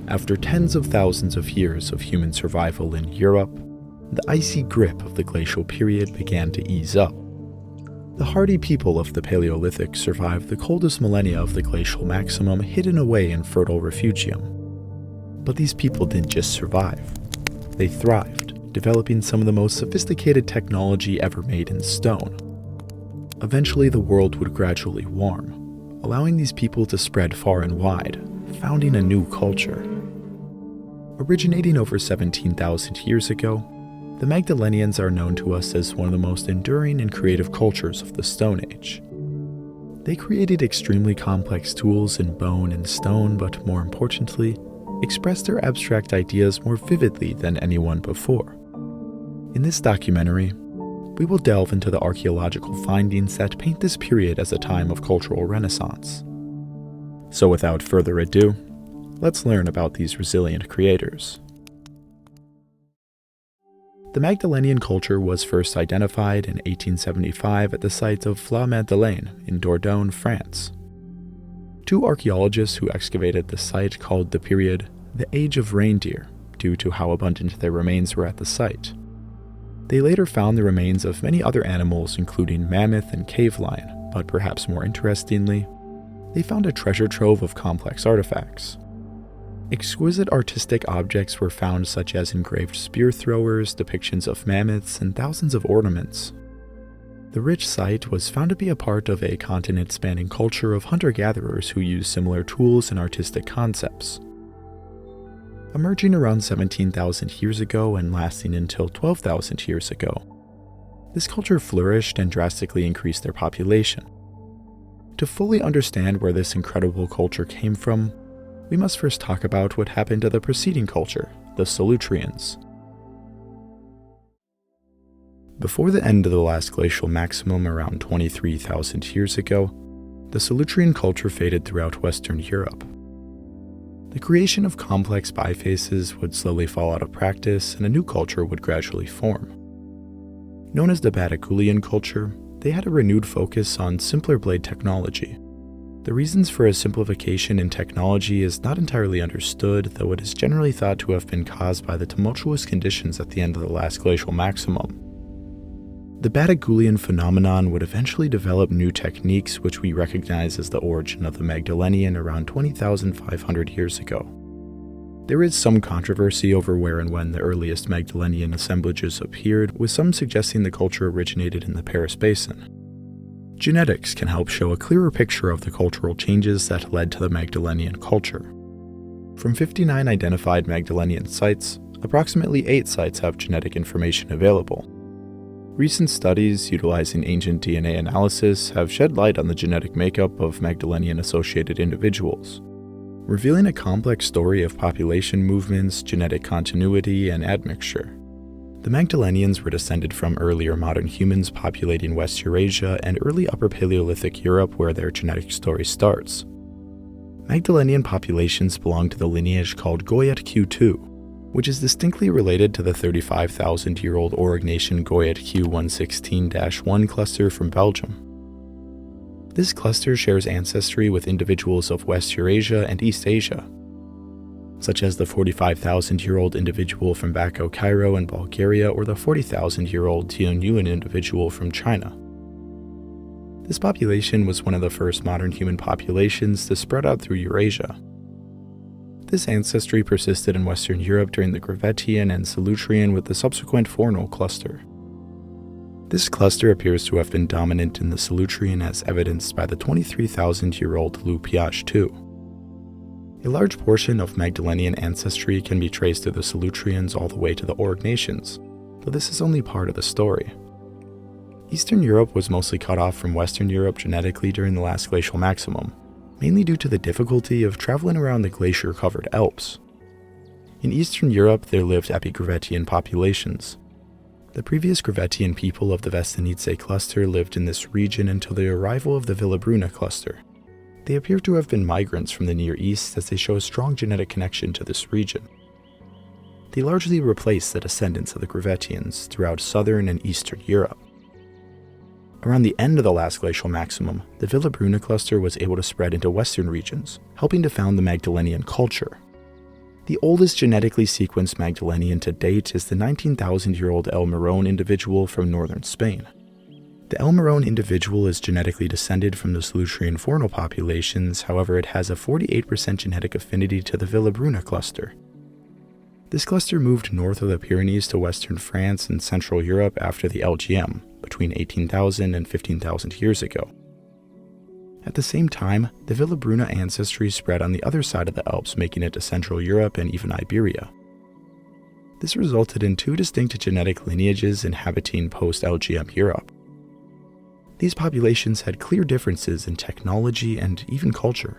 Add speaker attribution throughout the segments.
Speaker 1: After tens of thousands of years of human survival in Europe, the icy grip of the glacial period began to ease up. The hardy people of the Paleolithic survived the coldest millennia of the glacial maximum, hidden away in fertile refugium. But these people didn't just survive. They thrived, developing some of the most sophisticated technology ever made in stone. Eventually, the world would gradually warm, allowing these people to spread far and wide, founding a new culture. Originating over 17,000 years ago, the Magdalenians are known to us as one of the most enduring and creative cultures of the Stone Age. They created extremely complex tools in bone and stone, but more importantly, expressed their abstract ideas more vividly than anyone before. In this documentary, we will delve into the archaeological findings that paint this period as a time of cultural renaissance. So without further ado, let's learn about these resilient creators. The Magdalenian culture was first identified in 1875 at the site of La Madeleine in Dordogne, France. Two archaeologists who excavated the site called the period the Age of Reindeer, due to how abundant their remains were at the site. They later found the remains of many other animals, including mammoth and cave lion, but perhaps more interestingly, they found a treasure trove of complex artifacts. Exquisite artistic objects were found, such as engraved spear throwers, depictions of mammoths, and thousands of ornaments. The rich site was found to be a part of a continent-spanning culture of hunter-gatherers who used similar tools and artistic concepts. Emerging around 17,000 years ago and lasting until 12,000 years ago, this culture flourished and drastically increased their population. To fully understand where this incredible culture came from, we must first talk about what happened to the preceding culture, the Solutreans. Before the end of the last glacial maximum around 23,000 years ago, the Solutrean culture faded throughout Western Europe. The creation of complex bifaces would slowly fall out of practice and a new culture would gradually form. Known as the Magdalenian Culture, they had a renewed focus on simpler blade technology. The reasons for a simplification in technology is not entirely understood, though it is generally thought to have been caused by the tumultuous conditions at the end of the last glacial maximum. The Magdalenian phenomenon would eventually develop new techniques which we recognize as the origin of the Magdalenian around 20,500 years ago. There is some controversy over where and when the earliest Magdalenian assemblages appeared, with some suggesting the culture originated in the Paris Basin. Genetics can help show a clearer picture of the cultural changes that led to the Magdalenian culture. From 59 identified Magdalenian sites, approximately 8 sites have genetic information available. Recent studies utilizing ancient DNA analysis have shed light on the genetic makeup of Magdalenian-associated individuals, revealing a complex story of population movements, genetic continuity, and admixture. The Magdalenians were descended from earlier modern humans populating West Eurasia and early Upper Paleolithic Europe, where their genetic story starts. Magdalenian populations belong to the lineage called Goyet Q2, which is distinctly related to the 35,000-year-old Aurignacian Goyet Q116-1 cluster from Belgium. This cluster shares ancestry with individuals of West Eurasia and East Asia, such as the 45,000-year-old individual from Bako Cairo in Bulgaria or the 40,000-year-old Tianyuan individual from China. This population was one of the first modern human populations to spread out through Eurasia. This ancestry persisted in Western Europe during the Gravettian and Solutrean with the subsequent Fornal cluster. This cluster appears to have been dominant in the Solutrean as evidenced by the 23,000-year-old Lu-Piage II. A large portion of Magdalenian ancestry can be traced to the Solutreans all the way to the Aurignacians, though this is only part of the story. Eastern Europe was mostly cut off from Western Europe genetically during the last glacial maximum, mainly due to the difficulty of traveling around the glacier-covered Alps. In Eastern Europe, there lived epigravettian populations. The previous Gravettian people of the Vestinice cluster lived in this region until the arrival of the Villabruna cluster. They appear to have been migrants from the Near East, as they show a strong genetic connection to this region. They largely replaced the descendants of the Gravettians throughout southern and eastern Europe. Around the end of the last glacial maximum, the Villabruna cluster was able to spread into western regions, helping to found the Magdalenian culture. The oldest genetically sequenced Magdalenian to date is the 19,000-year-old El Morón individual from northern Spain. The El Morón individual is genetically descended from the Solutrean faunal populations, however it has a 48% genetic affinity to the Villabruna cluster. This cluster moved north of the Pyrenees to western France and central Europe after the LGM, between 18,000 and 15,000 years ago. At the same time, the Villabruna ancestry spread on the other side of the Alps, making it to Central Europe and even Iberia. This resulted in two distinct genetic lineages inhabiting post-LGM Europe. These populations had clear differences in technology and even culture.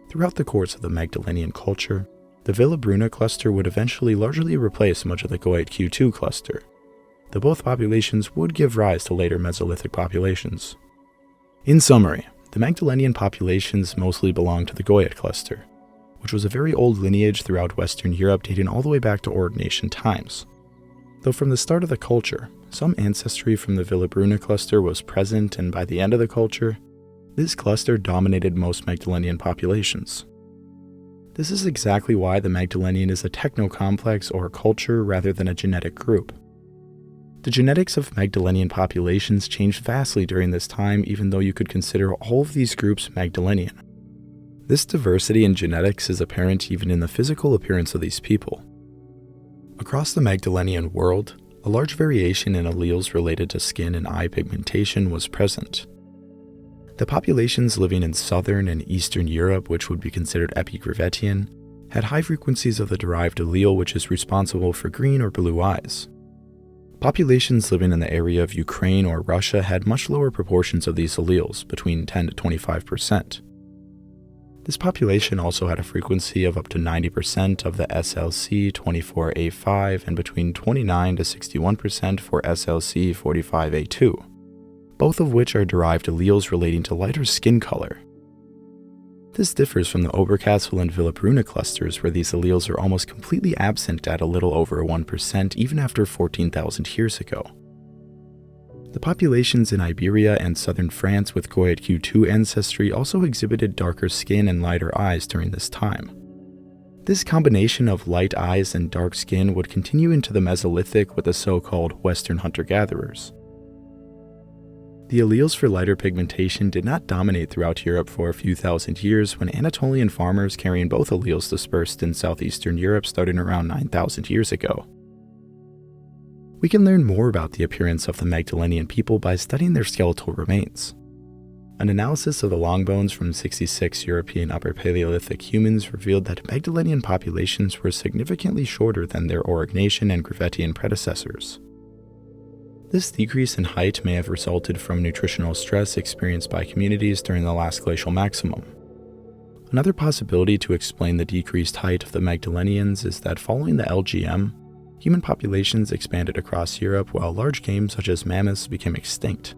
Speaker 1: Throughout the course of the Magdalenian culture, the Villabruna cluster would eventually largely replace much of the Goyet Q2 cluster, though both populations would give rise to later Mesolithic populations. In summary, the Magdalenian populations mostly belong to the Goyet cluster, which was a very old lineage throughout Western Europe dating all the way back to Ordonatian times. Though from the start of the culture, some ancestry from the Villabruna cluster was present, and by the end of the culture, this cluster dominated most Magdalenian populations. This is exactly why the Magdalenian is a techno-complex or culture rather than a genetic group. The genetics of Magdalenian populations changed vastly during this time, even though you could consider all of these groups Magdalenian. This diversity in genetics is apparent even in the physical appearance of these people. Across the Magdalenian world, a large variation in alleles related to skin and eye pigmentation was present. The populations living in southern and eastern Europe, which would be considered epigravettian, had high frequencies of the derived allele which is responsible for green or blue eyes. Populations living in the area of Ukraine or Russia had much lower proportions of these alleles, between 10 to 25%. This population also had a frequency of up to 90% of the SLC24A5 and between 29 to 61% for SLC45A2, both of which are derived alleles relating to lighter skin color. This differs from the Oberkassel and Villabruna clusters, where these alleles are almost completely absent at a little over 1% even after 14,000 years ago. The populations in Iberia and southern France with Goyet Q2 ancestry also exhibited darker skin and lighter eyes during this time. This combination of light eyes and dark skin would continue into the Mesolithic with the so-called Western hunter-gatherers. The alleles for lighter pigmentation did not dominate throughout Europe for a few thousand years when Anatolian farmers carrying both alleles dispersed in southeastern Europe starting around 9,000 years ago. We can learn more about the appearance of the Magdalenian people by studying their skeletal remains. An analysis of the long bones from 66 European Upper Paleolithic humans revealed that Magdalenian populations were significantly shorter than their Aurignacian and Gravettian predecessors. This decrease in height may have resulted from nutritional stress experienced by communities during the last glacial maximum. Another possibility to explain the decreased height of the Magdalenians is that following the LGM, human populations expanded across Europe while large game such as mammoths became extinct.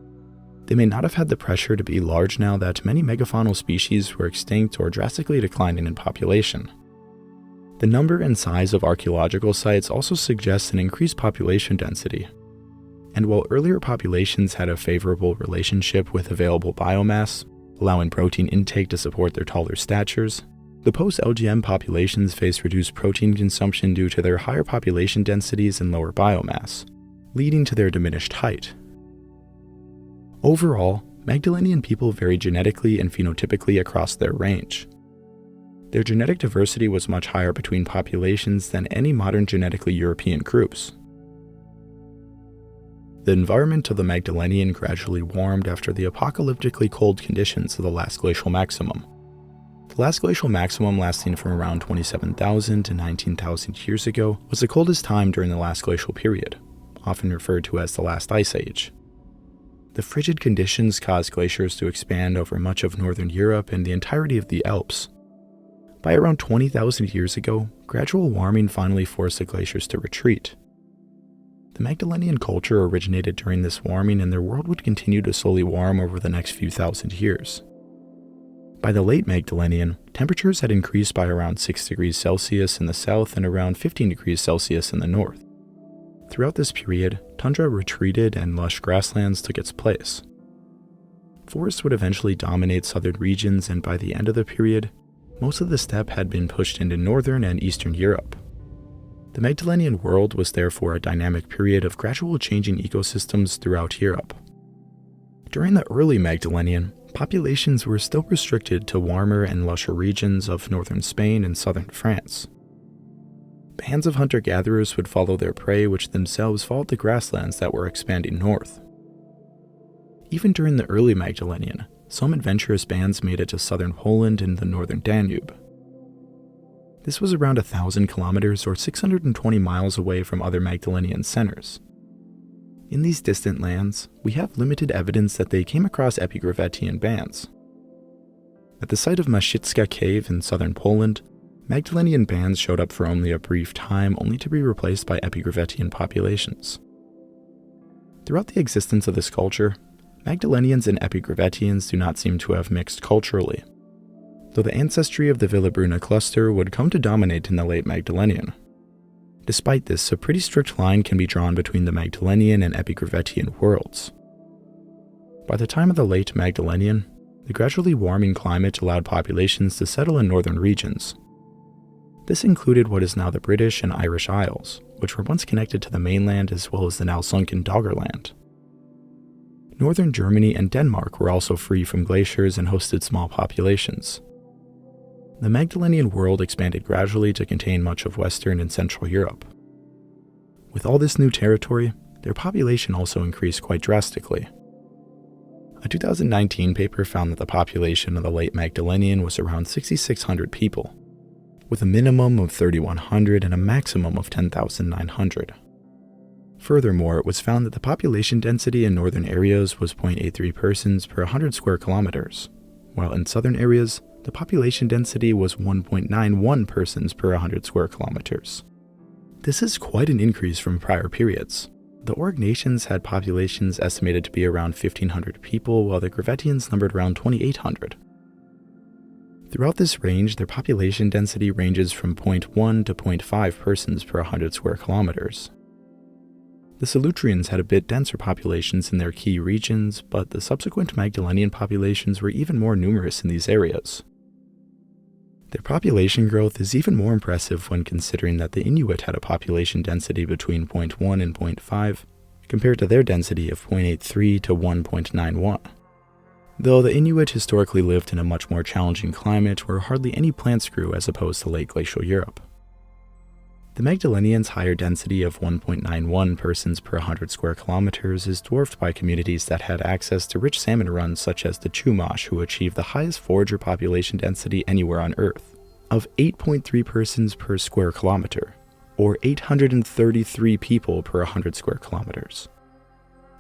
Speaker 1: They may not have had the pressure to be large now that many megafaunal species were extinct or drastically declining in population. The number and size of archaeological sites also suggests an increased population density. And while earlier populations had a favorable relationship with available biomass, allowing protein intake to support their taller statures, the post-LGM populations face reduced protein consumption due to their higher population densities and lower biomass, leading to their diminished height. Overall, Magdalenian people vary genetically and phenotypically across their range. Their genetic diversity was much higher between populations than any modern genetically European groups. The environment of the Magdalenian gradually warmed after the apocalyptically cold conditions of the last glacial maximum. The last glacial maximum, lasting from around 27,000 to 19,000 years ago, was the coldest time during the last glacial period, often referred to as the last ice age. The frigid conditions caused glaciers to expand over much of northern Europe and the entirety of the Alps. By around 20,000 years ago, gradual warming finally forced the glaciers to retreat. The Magdalenian culture originated during this warming, and their world would continue to slowly warm over the next few thousand years. By the late Magdalenian, temperatures had increased by around 6 degrees Celsius in the south and around 15 degrees Celsius in the north. Throughout this period, tundra retreated and lush grasslands took its place. Forests would eventually dominate southern regions, and by the end of the period, most of the steppe had been pushed into northern and eastern Europe. The Magdalenian world was therefore a dynamic period of gradual changing ecosystems throughout Europe. During the early Magdalenian, populations were still restricted to warmer and lusher regions of northern Spain and southern France. Bands of hunter-gatherers would follow their prey, which themselves followed the grasslands that were expanding north. Even during the early Magdalenian, some adventurous bands made it to southern Poland and the northern Danube. This was around 1,000 kilometers or 620 miles away from other Magdalenian centers. In these distant lands, we have limited evidence that they came across epigravettian bands. At the site of Maszycka Cave in southern Poland, Magdalenian bands showed up for only a brief time, only to be replaced by epigravettian populations. Throughout the existence of this culture, Magdalenians and epigravettians do not seem to have mixed culturally, though the ancestry of the Villabruna cluster would come to dominate in the late Magdalenian. Despite this, a pretty strict line can be drawn between the Magdalenian and epigravettian worlds. By the time of the late Magdalenian, the gradually warming climate allowed populations to settle in northern regions. This included what is now the British and Irish Isles, which were once connected to the mainland as well as the now sunken Doggerland. Northern Germany and Denmark were also free from glaciers and hosted small populations. The Magdalenian world expanded gradually to contain much of Western and Central Europe. With all this new territory, their population also increased quite drastically. A 2019 paper found that the population of the late Magdalenian was around 6,600 people, with a minimum of 3,100 and a maximum of 10,900. Furthermore, it was found that the population density in northern areas was 0.83 persons per 100 square kilometers, while in southern areas, the population density was 1.91 persons per 100 square kilometers. This is quite an increase from prior periods. The Auric nations had populations estimated to be around 1,500 people, while the Gravettians numbered around 2,800. Throughout this range, their population density ranges from 0.1 to 0.5 persons per 100 square kilometers. The Solutreans had a bit denser populations in their key regions, but the subsequent Magdalenian populations were even more numerous in these areas. Their population growth is even more impressive when considering that the Inuit had a population density between 0.1 and 0.5, compared to their density of 0.83 to 1.91. Though the Inuit historically lived in a much more challenging climate where hardly any plants grew as opposed to late glacial Europe. The Magdalenians' higher density of 1.91 persons per 100 square kilometers is dwarfed by communities that had access to rich salmon runs such as the Chumash, who achieved the highest forager population density anywhere on Earth, of 8.3 persons per square kilometer, or 833 people per 100 square kilometers.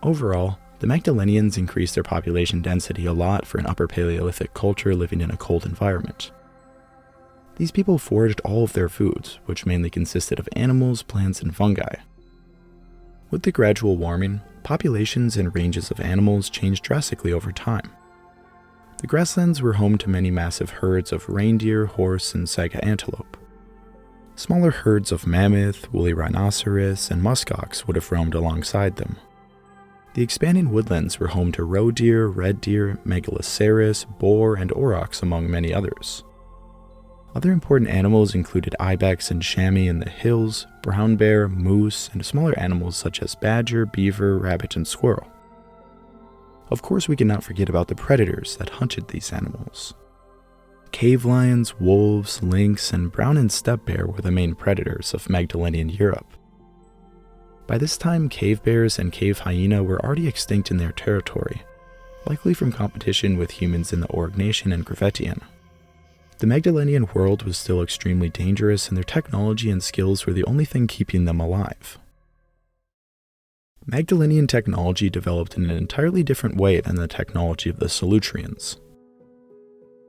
Speaker 1: Overall, the Magdalenians increased their population density a lot for an Upper Paleolithic culture living in a cold environment. These people foraged all of their foods, which mainly consisted of animals, plants, and fungi. With the gradual warming, populations and ranges of animals changed drastically over time. The grasslands were home to many massive herds of reindeer, horse, and saiga antelope. Smaller herds of mammoth, woolly rhinoceros, and muskox would have roamed alongside them. The expanding woodlands were home to roe deer, red deer, megaloceros, boar, and aurochs, among many others. Other important animals included ibex and chamois in the hills, brown bear, moose, and smaller animals such as badger, beaver, rabbit, and squirrel. Of course, we cannot forget about the predators that hunted these animals. Cave lions, wolves, lynx, and brown and steppe bear were the main predators of Magdalenian Europe. By this time, cave bears and cave hyena were already extinct in their territory, likely from competition with humans in the Auric nation and Gravettian. The Magdalenian world was still extremely dangerous, and their technology and skills were the only thing keeping them alive. Magdalenian technology developed in an entirely different way than the technology of the Solutreans.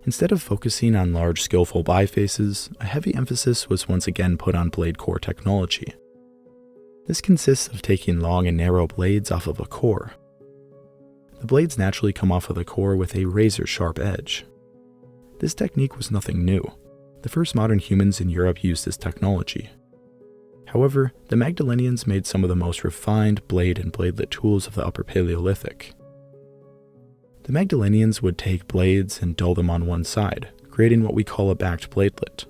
Speaker 1: Instead of focusing on large, skillful bifaces, a heavy emphasis was once again put on blade core technology. This consists of taking long and narrow blades off of a core. The blades naturally come off of the core with a razor-sharp edge. This technique was nothing new. The first modern humans in Europe used this technology. However, the Magdalenians made some of the most refined blade and bladelet tools of the Upper Paleolithic. The Magdalenians would take blades and dull them on one side, creating what we call a backed bladelet.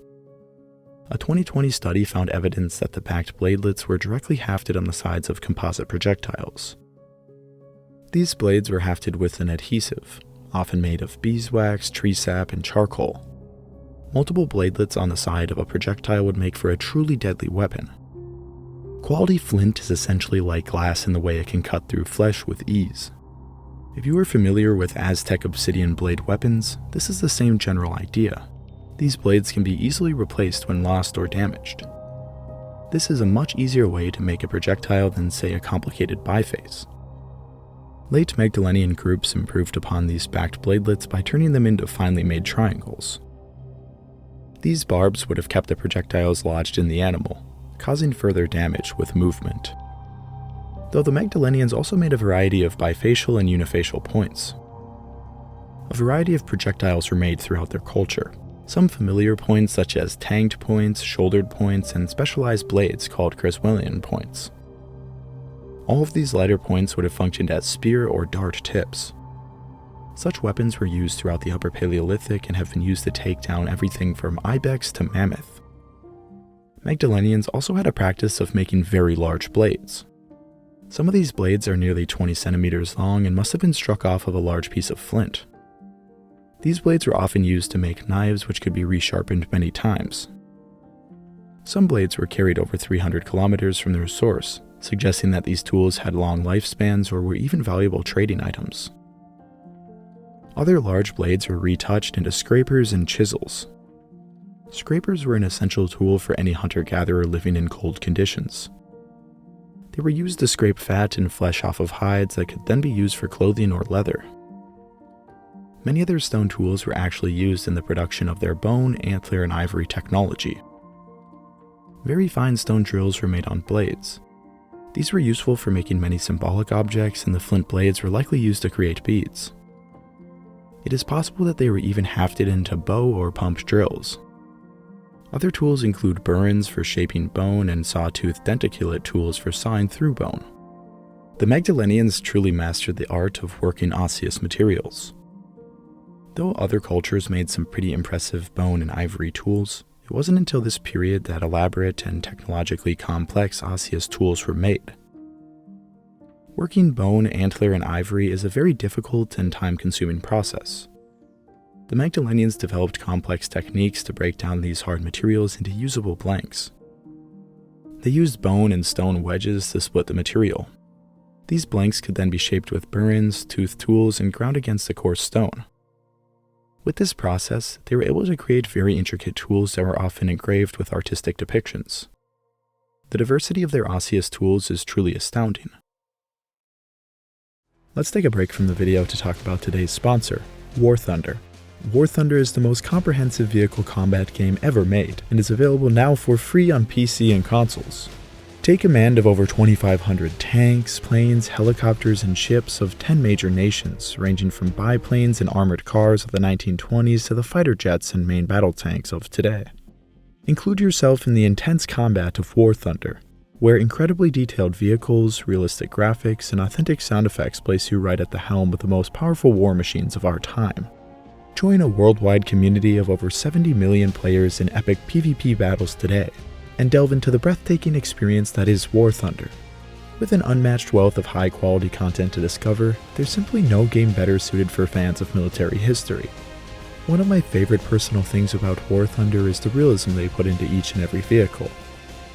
Speaker 1: A 2020 study found evidence that the backed bladelets were directly hafted on the sides of composite projectiles. These blades were hafted with an adhesive, often made of beeswax, tree sap, and charcoal. Multiple bladelets on the side of a projectile would make for a truly deadly weapon. Quality flint is essentially like glass in the way it can cut through flesh with ease. If you are familiar with Aztec obsidian blade weapons, this is the same general idea. These blades can be easily replaced when lost or damaged. This is a much easier way to make a projectile than, say, a complicated biface. Late Magdalenian groups improved upon these backed bladelets by turning them into finely made triangles. These barbs would have kept the projectiles lodged in the animal, causing further damage with movement. Though the Magdalenians also made a variety of bifacial and unifacial points. A variety of projectiles were made throughout their culture. Some familiar points such as tanged points, shouldered points, and specialized blades called Creswellian points. All of these lighter points would have functioned as spear or dart tips. Such weapons were used throughout the Upper Paleolithic and have been used to take down everything from ibex to mammoth. Magdalenians also had a practice of making very large blades. Some of these blades are nearly 20 centimeters long and must have been struck off of a large piece of flint. These blades were often used to make knives which could be resharpened many times. Some blades were carried over 300 kilometers from their source, suggesting that these tools had long lifespans or were even valuable trading items. Other large blades were retouched into scrapers and chisels. Scrapers were an essential tool for any hunter-gatherer living in cold conditions. They were used to scrape fat and flesh off of hides that could then be used for clothing or leather. Many other stone tools were actually used in the production of their bone, antler, and ivory technology. Very fine stone drills were made on blades. These were useful for making many symbolic objects, and the flint blades were likely used to create beads. It is possible that they were even hafted into bow or pump drills. Other tools include burins for shaping bone and sawtooth denticulate tools for sawing through bone. The Magdalenians truly mastered the art of working osseous materials. Though other cultures made some pretty impressive bone and ivory tools, it wasn't until this period that elaborate and technologically complex osseous tools were made. Working bone, antler, and ivory is a very difficult and time-consuming process. The Magdalenians developed complex techniques to break down these hard materials into usable blanks. They used bone and stone wedges to split the material. These blanks could then be shaped with burins, toothed tools, and ground against the coarse stone. With this process, they were able to create very intricate tools that were often engraved with artistic depictions. The diversity of their osseous tools is truly astounding. Let's take a break from the video to talk about today's sponsor, War Thunder. War Thunder is the most comprehensive vehicle combat game ever made, and is available now for free on PC and consoles. Take command of over 2,500 tanks, planes, helicopters, and ships of 10 major nations, ranging from biplanes and armored cars of the 1920s to the fighter jets and main battle tanks of today. Include yourself in the intense combat of War Thunder, where incredibly detailed vehicles, realistic graphics, and authentic sound effects place you right at the helm of the most powerful war machines of our time. Join a worldwide community of over 70 million players in epic PvP battles today, and delve into the breathtaking experience that is War Thunder. With an unmatched wealth of high-quality content to discover, there's simply no game better suited for fans of military history. One of my favorite personal things about War Thunder is the realism they put into each and every vehicle.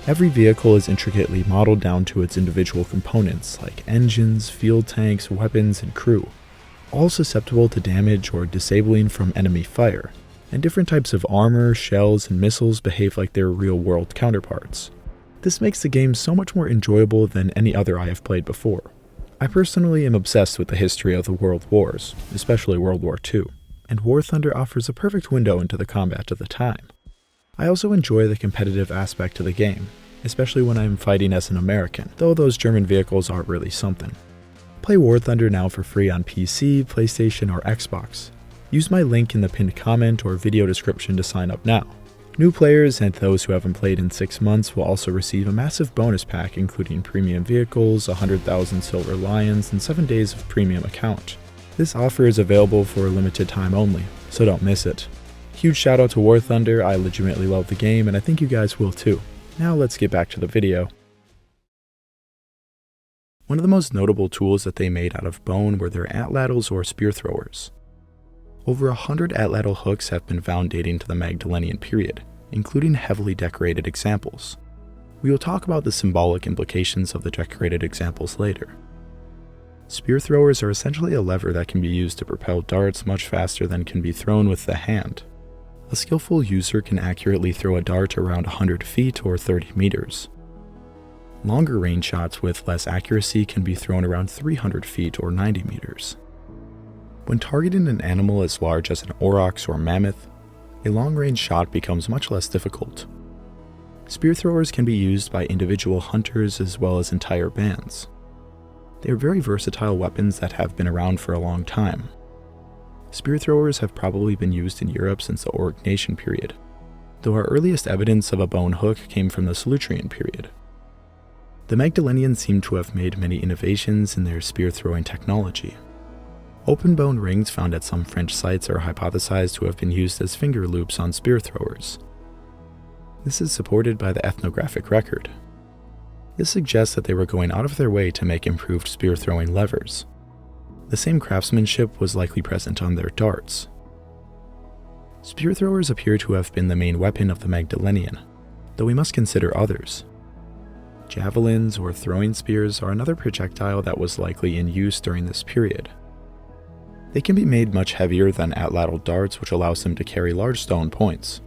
Speaker 1: Every vehicle is intricately modeled down to its individual components, like engines, fuel tanks, weapons, and crew, all susceptible to damage or disabling from enemy fire, and different types of armor, shells, and missiles behave like their real-world counterparts. This makes the game so much more enjoyable than any other I have played before. I personally am obsessed with the history of the World Wars, especially World War II, and War Thunder offers a perfect window into the combat of the time. I also enjoy the competitive aspect to the game, especially when I am fighting as an American, though those German vehicles are really something. Play War Thunder now for free on PC, PlayStation, or Xbox. Use my link in the pinned comment or video description to sign up now. New players and those who haven't played in 6 months will also receive a massive bonus pack including premium vehicles, 100,000 Silver Lions, and 7 days of premium account. This offer is available for a limited time only, so don't miss it. Huge shout out to War Thunder, I legitimately love the game and I think you guys will too. Now let's get back to the video. One of the most notable tools that they made out of bone were their atlatls or spear throwers. Over 100 atlatl hooks have been found dating to the Magdalenian period, including heavily decorated examples. We will talk about the symbolic implications of the decorated examples later. Spear throwers are essentially a lever that can be used to propel darts much faster than can be thrown with the hand. A skillful user can accurately throw a dart around 100 feet or 30 meters. Longer range shots with less accuracy can be thrown around 300 feet or 90 meters. When targeting an animal as large as an aurochs or mammoth, a long-range shot becomes much less difficult. Spear throwers can be used by individual hunters as well as entire bands. They are very versatile weapons that have been around for a long time. Spear throwers have probably been used in Europe since the Aurignacian period, though our earliest evidence of a bone hook came from the Solutrean period. The Magdalenians seem to have made many innovations in their spear throwing technology. Open bone rings found at some French sites are hypothesized to have been used as finger loops on spear throwers. This is supported by the ethnographic record. This suggests that they were going out of their way to make improved spear throwing levers. The same craftsmanship was likely present on their darts. Spear throwers appear to have been the main weapon of the Magdalenian, though we must consider others. Javelins or throwing spears are another projectile that was likely in use during this period. They can be made much heavier than atlatl darts, which allows them to carry large stone points.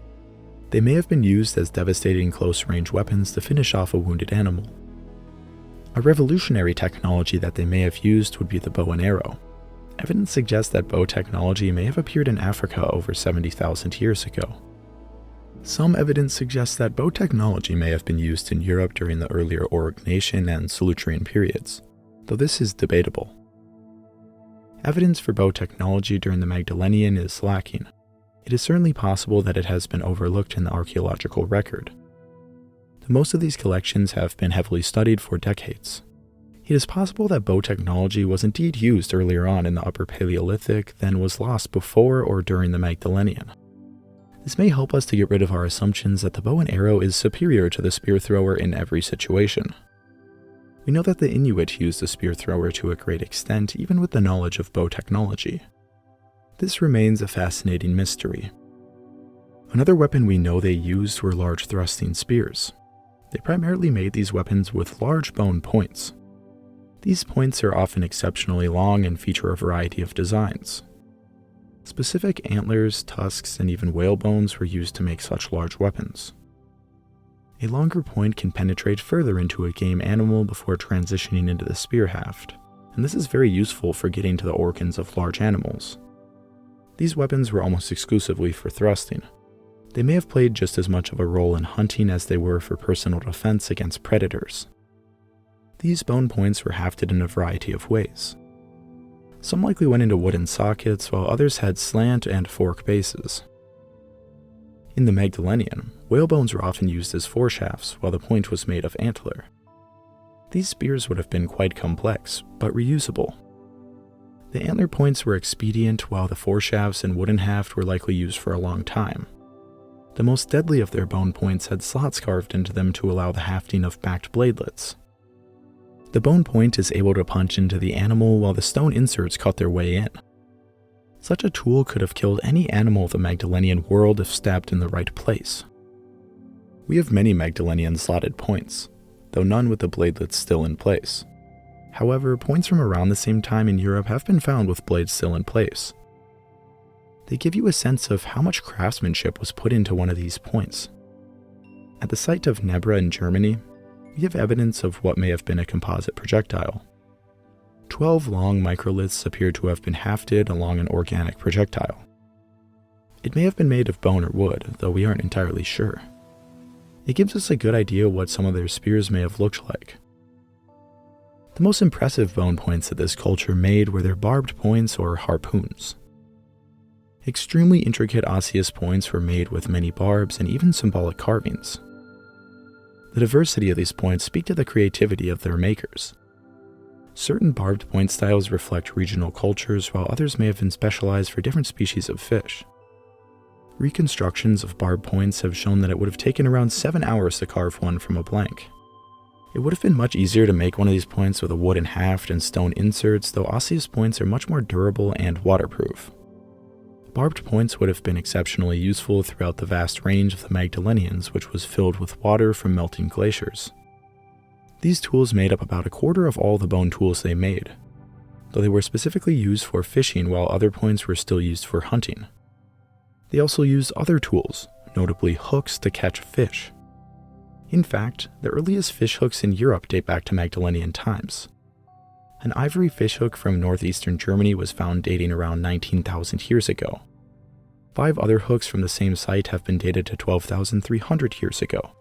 Speaker 1: They may have been used as devastating close-range weapons to finish off a wounded animal. A revolutionary technology that they may have used would be the bow and arrow. Evidence suggests that bow technology may have appeared in Africa over 70,000 years ago. Some evidence suggests that bow technology may have been used in Europe during the earlier Aurignacian and Solutrean periods, though this is debatable. Evidence for bow technology during the Magdalenian is lacking. It is certainly possible that it has been overlooked in the archaeological record. Most of these collections have been heavily studied for decades. It is possible that bow technology was indeed used earlier on in the Upper Paleolithic, then was lost before or during the Magdalenian. This may help us to get rid of our assumptions that the bow and arrow is superior to the spear thrower in every situation. We know that the Inuit used the spear thrower to a great extent, even with the knowledge of bow technology. This remains a fascinating mystery. Another weapon we know they used were large thrusting spears. They primarily made these weapons with large bone points. These points are often exceptionally long and feature a variety of designs. Specific antlers, tusks, and even whale bones were used to make such large weapons. A longer point can penetrate further into a game animal before transitioning into the spear haft, and this is very useful for getting to the organs of large animals. These weapons were almost exclusively for thrusting. They may have played just as much of a role in hunting as they were for personal defense against predators. These bone points were hafted in a variety of ways. Some likely went into wooden sockets, while others had slant and fork bases. In the Magdalenian, whale bones were often used as foreshafts, while the point was made of antler. These spears would have been quite complex, but reusable. The antler points were expedient, while the foreshafts and wooden haft were likely used for a long time. The most deadly of their bone points had slots carved into them to allow the hafting of backed bladelets. The bone point is able to punch into the animal while the stone inserts cut their way in. Such a tool could have killed any animal of the Magdalenian world if stabbed in the right place. We have many Magdalenian slotted points, though none with the bladelets still in place. However, points from around the same time in Europe have been found with blades still in place. They give you a sense of how much craftsmanship was put into one of these points. At the site of Nebra in Germany, we have evidence of what may have been a composite projectile. 12 long microliths appear to have been hafted along an organic projectile. It may have been made of bone or wood, though we aren't entirely sure. It gives us a good idea what some of their spears may have looked like. The most impressive bone points that this culture made were their barbed points or harpoons. Extremely intricate osseous points were made with many barbs and even symbolic carvings. The diversity of these points speak to the creativity of their makers. Certain barbed point styles reflect regional cultures, while others may have been specialized for different species of fish. Reconstructions of barbed points have shown that it would have taken around 7 hours to carve one from a blank. It would have been much easier to make one of these points with a wooden haft and stone inserts, though osseous points are much more durable and waterproof. Barbed points would have been exceptionally useful throughout the vast range of the Magdalenians, which was filled with water from melting glaciers. These tools made up about a quarter of all the bone tools they made, though they were specifically used for fishing while other points were still used for hunting. They also used other tools, notably hooks to catch fish. In fact, the earliest fish hooks in Europe date back to Magdalenian times. An ivory fishhook from northeastern Germany was found dating around 19,000 years ago. 5 other hooks from the same site have been dated to 12,300 years ago.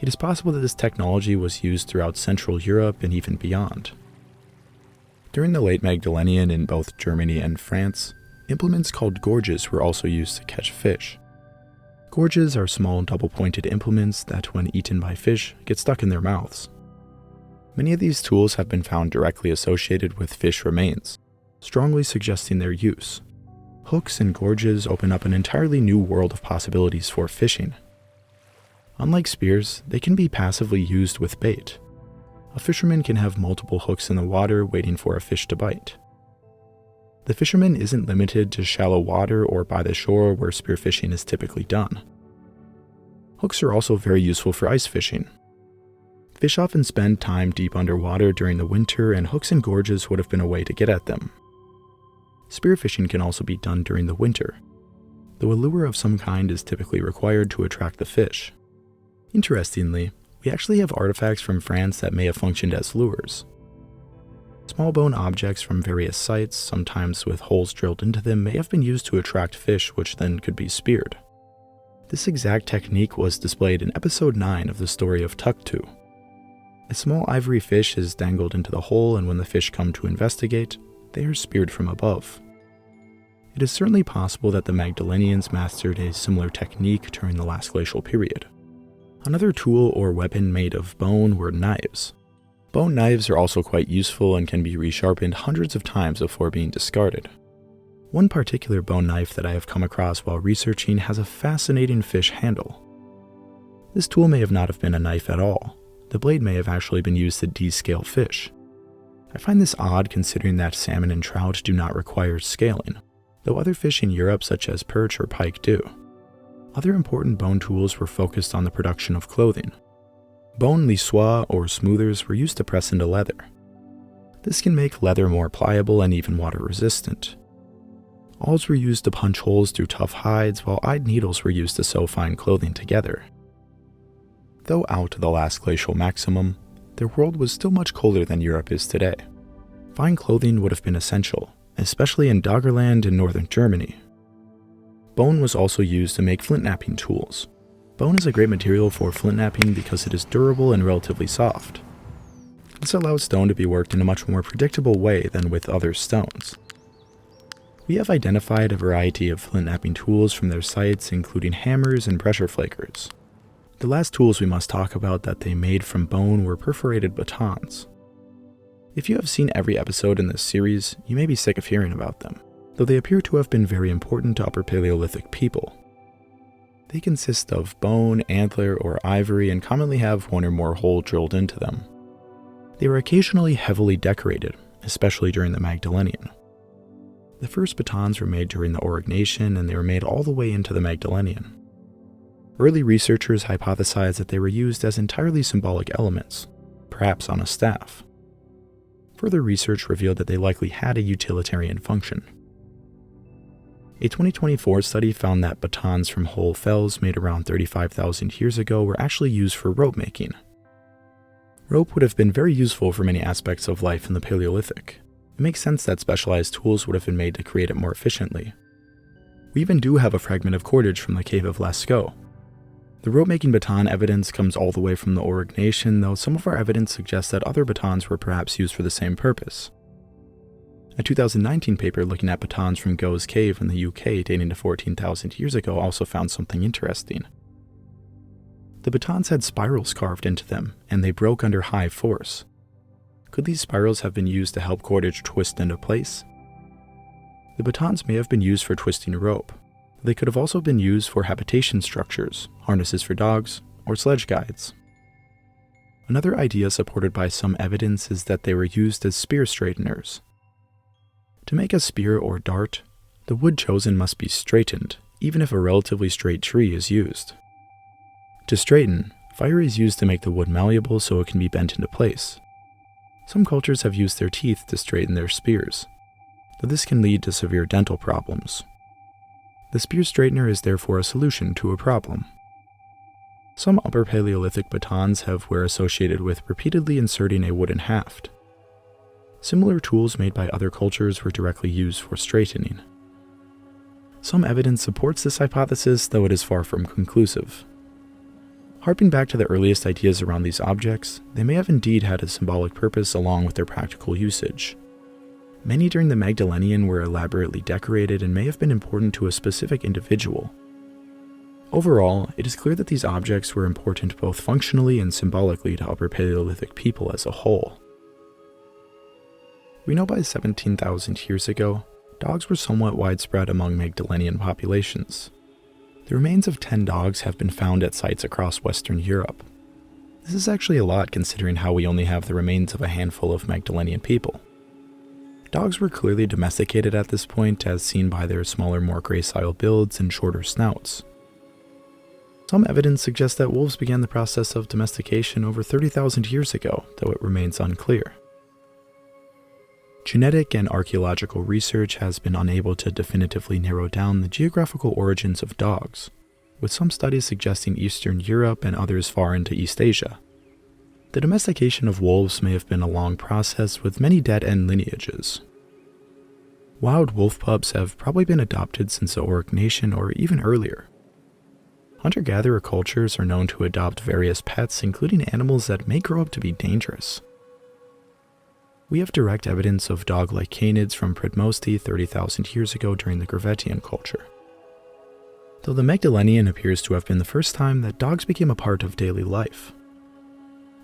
Speaker 1: It is possible that this technology was used throughout Central Europe and even beyond. During the late Magdalenian in both Germany and France, implements called gorges were also used to catch fish. Gorges are small double-pointed implements that, when eaten by fish, get stuck in their mouths. Many of these tools have been found directly associated with fish remains, strongly suggesting their use. Hooks and gorges open up an entirely new world of possibilities for fishing. Unlike spears, they can be passively used with bait. A fisherman can have multiple hooks in the water waiting for a fish to bite. The fisherman isn't limited to shallow water or by the shore where spearfishing is typically done. Hooks are also very useful for ice fishing. Fish often spend time deep underwater during the winter, and hooks and gorges would have been a way to get at them. Spearfishing can also be done during the winter, though a lure of some kind is typically required to attract the fish. Interestingly, we actually have artifacts from France that may have functioned as lures. Small bone objects from various sites, sometimes with holes drilled into them, may have been used to attract fish, which then could be speared. This exact technique was displayed in episode 9 of the story of Tuktu. A small ivory fish is dangled into the hole, and when the fish come to investigate, they are speared from above. It is certainly possible that the Magdalenians mastered a similar technique during the last glacial period. Another tool or weapon made of bone were knives. Bone knives are also quite useful and can be resharpened hundreds of times before being discarded. One particular bone knife that I have come across while researching has a fascinating fish handle. This tool may not have been a knife at all. The blade may have actually been used to descale fish. I find this odd considering that salmon and trout do not require scaling, though other fish in Europe such as perch or pike do. Other important bone tools were focused on the production of clothing. Bone lissois or smoothers were used to press into leather. This can make leather more pliable and even water resistant. Awls were used to punch holes through tough hides, while eyed needles were used to sew fine clothing together. Though out to the last glacial maximum, their world was still much colder than Europe is today. Fine clothing would have been essential, especially in Doggerland in northern Germany. Bone was also used to make flint knapping tools. Bone is a great material for flint knapping because it is durable and relatively soft. This allows stone to be worked in a much more predictable way than with other stones. We have identified a variety of flint knapping tools from their sites, including hammers and pressure flakers. The last tools we must talk about that they made from bone were perforated batons. If you have seen every episode in this series, you may be sick of hearing about them, though they appear to have been very important to Upper Paleolithic people. They consist of bone, antler, or ivory and commonly have one or more holes drilled into them. They were occasionally heavily decorated, especially during the Magdalenian. The first batons were made during the Aurignacian, and they were made all the way into the Magdalenian. Early researchers hypothesized that they were used as entirely symbolic elements, perhaps on a staff. Further research revealed that they likely had a utilitarian function. A 2024 study found that batons from whole fells made around 35,000 years ago were actually used for rope making. Rope would have been very useful for many aspects of life in the Paleolithic. It makes sense that specialized tools would have been made to create it more efficiently. We even do have a fragment of cordage from the cave of Lascaux. The rope-making baton evidence comes all the way from the Aurignacian, though some of our evidence suggests that other batons were perhaps used for the same purpose. A 2019 paper looking at batons from Go's Cave in the UK dating to 14,000 years ago also found something interesting. The batons had spirals carved into them, and they broke under high force. Could these spirals have been used to help cordage twist into place? The batons may have been used for twisting rope. They could have also been used for habitation structures, harnesses for dogs, or sledge guides. Another idea supported by some evidence is that they were used as spear straighteners. To make a spear or dart, the wood chosen must be straightened, even if a relatively straight tree is used. To straighten, fire is used to make the wood malleable so it can be bent into place. Some cultures have used their teeth to straighten their spears, though this can lead to severe dental problems. The spear straightener is therefore a solution to a problem. Some Upper Paleolithic batons were associated with repeatedly inserting a wooden haft. Similar tools made by other cultures were directly used for straightening. Some evidence supports this hypothesis, though it is far from conclusive. Harping back to the earliest ideas around these objects, they may have indeed had a symbolic purpose along with their practical usage. Many during the Magdalenian were elaborately decorated and may have been important to a specific individual. Overall, it is clear that these objects were important both functionally and symbolically to Upper Paleolithic people as a whole. We know by 17,000 years ago, dogs were somewhat widespread among Magdalenian populations. The remains of 10 dogs have been found at sites across Western Europe. This is actually a lot considering how we only have the remains of a handful of Magdalenian people. Dogs were clearly domesticated at this point, as seen by their smaller, more gracile builds and shorter snouts. Some evidence suggests that wolves began the process of domestication over 30,000 years ago, though it remains unclear. Genetic and archaeological research has been unable to definitively narrow down the geographical origins of dogs, with some studies suggesting Eastern Europe and others far into East Asia. The domestication of wolves may have been a long process with many dead-end lineages. Wild wolf pups have probably been adopted since the Auric Nation or even earlier. Hunter-gatherer cultures are known to adopt various pets, including animals that may grow up to be dangerous. We have direct evidence of dog-like canids from Predmosty 30,000 years ago during the Gravettian culture. Though the Magdalenian appears to have been the first time that dogs became a part of daily life.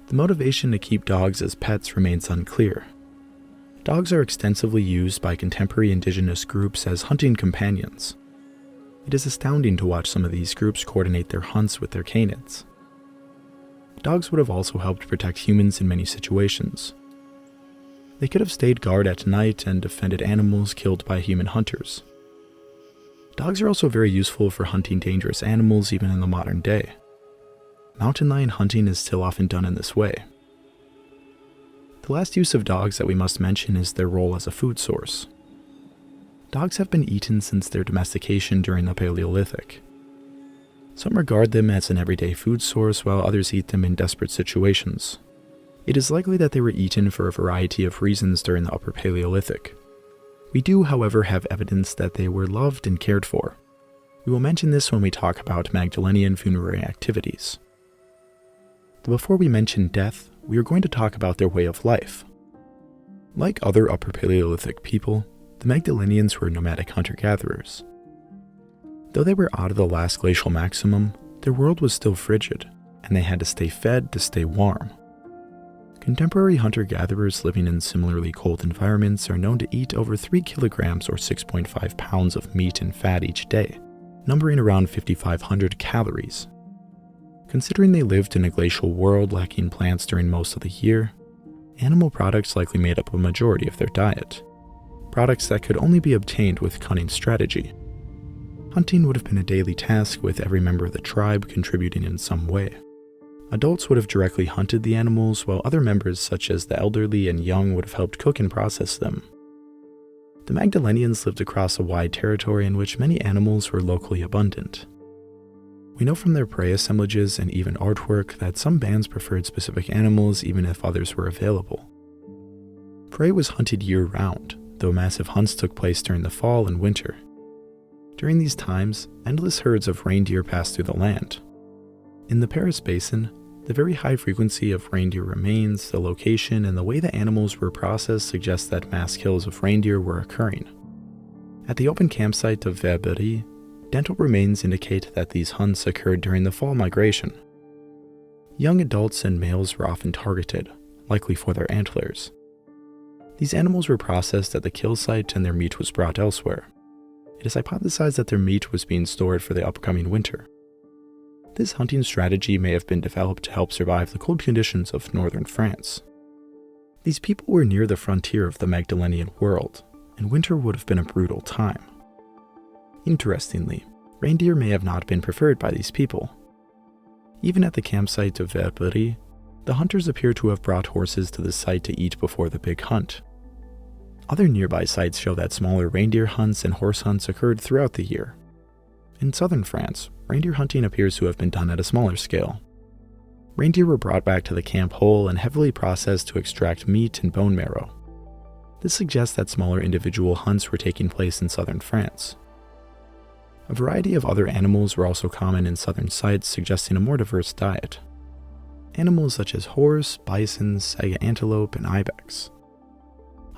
Speaker 1: The motivation to keep dogs as pets remains unclear. Dogs are extensively used by contemporary indigenous groups as hunting companions. It is astounding to watch some of these groups coordinate their hunts with their canids. Dogs would have also helped protect humans in many situations. They could have stayed guard at night and defended animals killed by human hunters. Dogs are also very useful for hunting dangerous animals even in the modern day. Mountain lion hunting is still often done in this way. The last use of dogs that we must mention is their role as a food source. Dogs have been eaten since their domestication during the Paleolithic. Some regard them as an everyday food source, while others eat them in desperate situations. It is likely that they were eaten for a variety of reasons during the Upper Paleolithic. We do, however, have evidence that they were loved and cared for. We will mention this when we talk about Magdalenian funerary activities. But before we mention death, we are going to talk about their way of life. Like other Upper Paleolithic people, the Magdalenians were nomadic hunter-gatherers. Though they were out of the last glacial maximum, their world was still frigid, and they had to stay fed to stay warm. Contemporary hunter-gatherers living in similarly cold environments are known to eat over 3 kilograms or 6.5 pounds of meat and fat each day, numbering around 5,500 calories. Considering they lived in a glacial world lacking plants during most of the year, animal products likely made up a majority of their diet. Products that could only be obtained with cunning strategy. Hunting would have been a daily task, with every member of the tribe contributing in some way. Adults would have directly hunted the animals, while other members such as the elderly and young would have helped cook and process them. The Magdalenians lived across a wide territory in which many animals were locally abundant. We know from their prey assemblages and even artwork that some bands preferred specific animals even if others were available. Prey was hunted year-round, though massive hunts took place during the fall and winter. During these times, endless herds of reindeer passed through the land. In the Paris Basin, the very high frequency of reindeer remains, the location, and the way the animals were processed suggests that mass kills of reindeer were occurring. At the open campsite of Verberie, dental remains indicate that these hunts occurred during the fall migration. Young adults and males were often targeted, likely for their antlers. These animals were processed at the kill site and their meat was brought elsewhere. it is hypothesized that their meat was being stored for the upcoming winter. This hunting strategy may have been developed to help survive the cold conditions of northern France. These people were near the frontier of the Magdalenian world, and winter would have been a brutal time. Interestingly, reindeer may have not been preferred by these people. Even at the campsite of Verberie, the hunters appear to have brought horses to the site to eat before the big hunt. Other nearby sites show that smaller reindeer hunts and horse hunts occurred throughout the year. In southern France, reindeer hunting appears to have been done at a smaller scale. Reindeer were brought back to the camp whole and heavily processed to extract meat and bone marrow. This suggests that smaller individual hunts were taking place in southern France. A variety of other animals were also common in southern sites, suggesting a more diverse diet. Animals such as horse, bison, saga antelope, and ibex.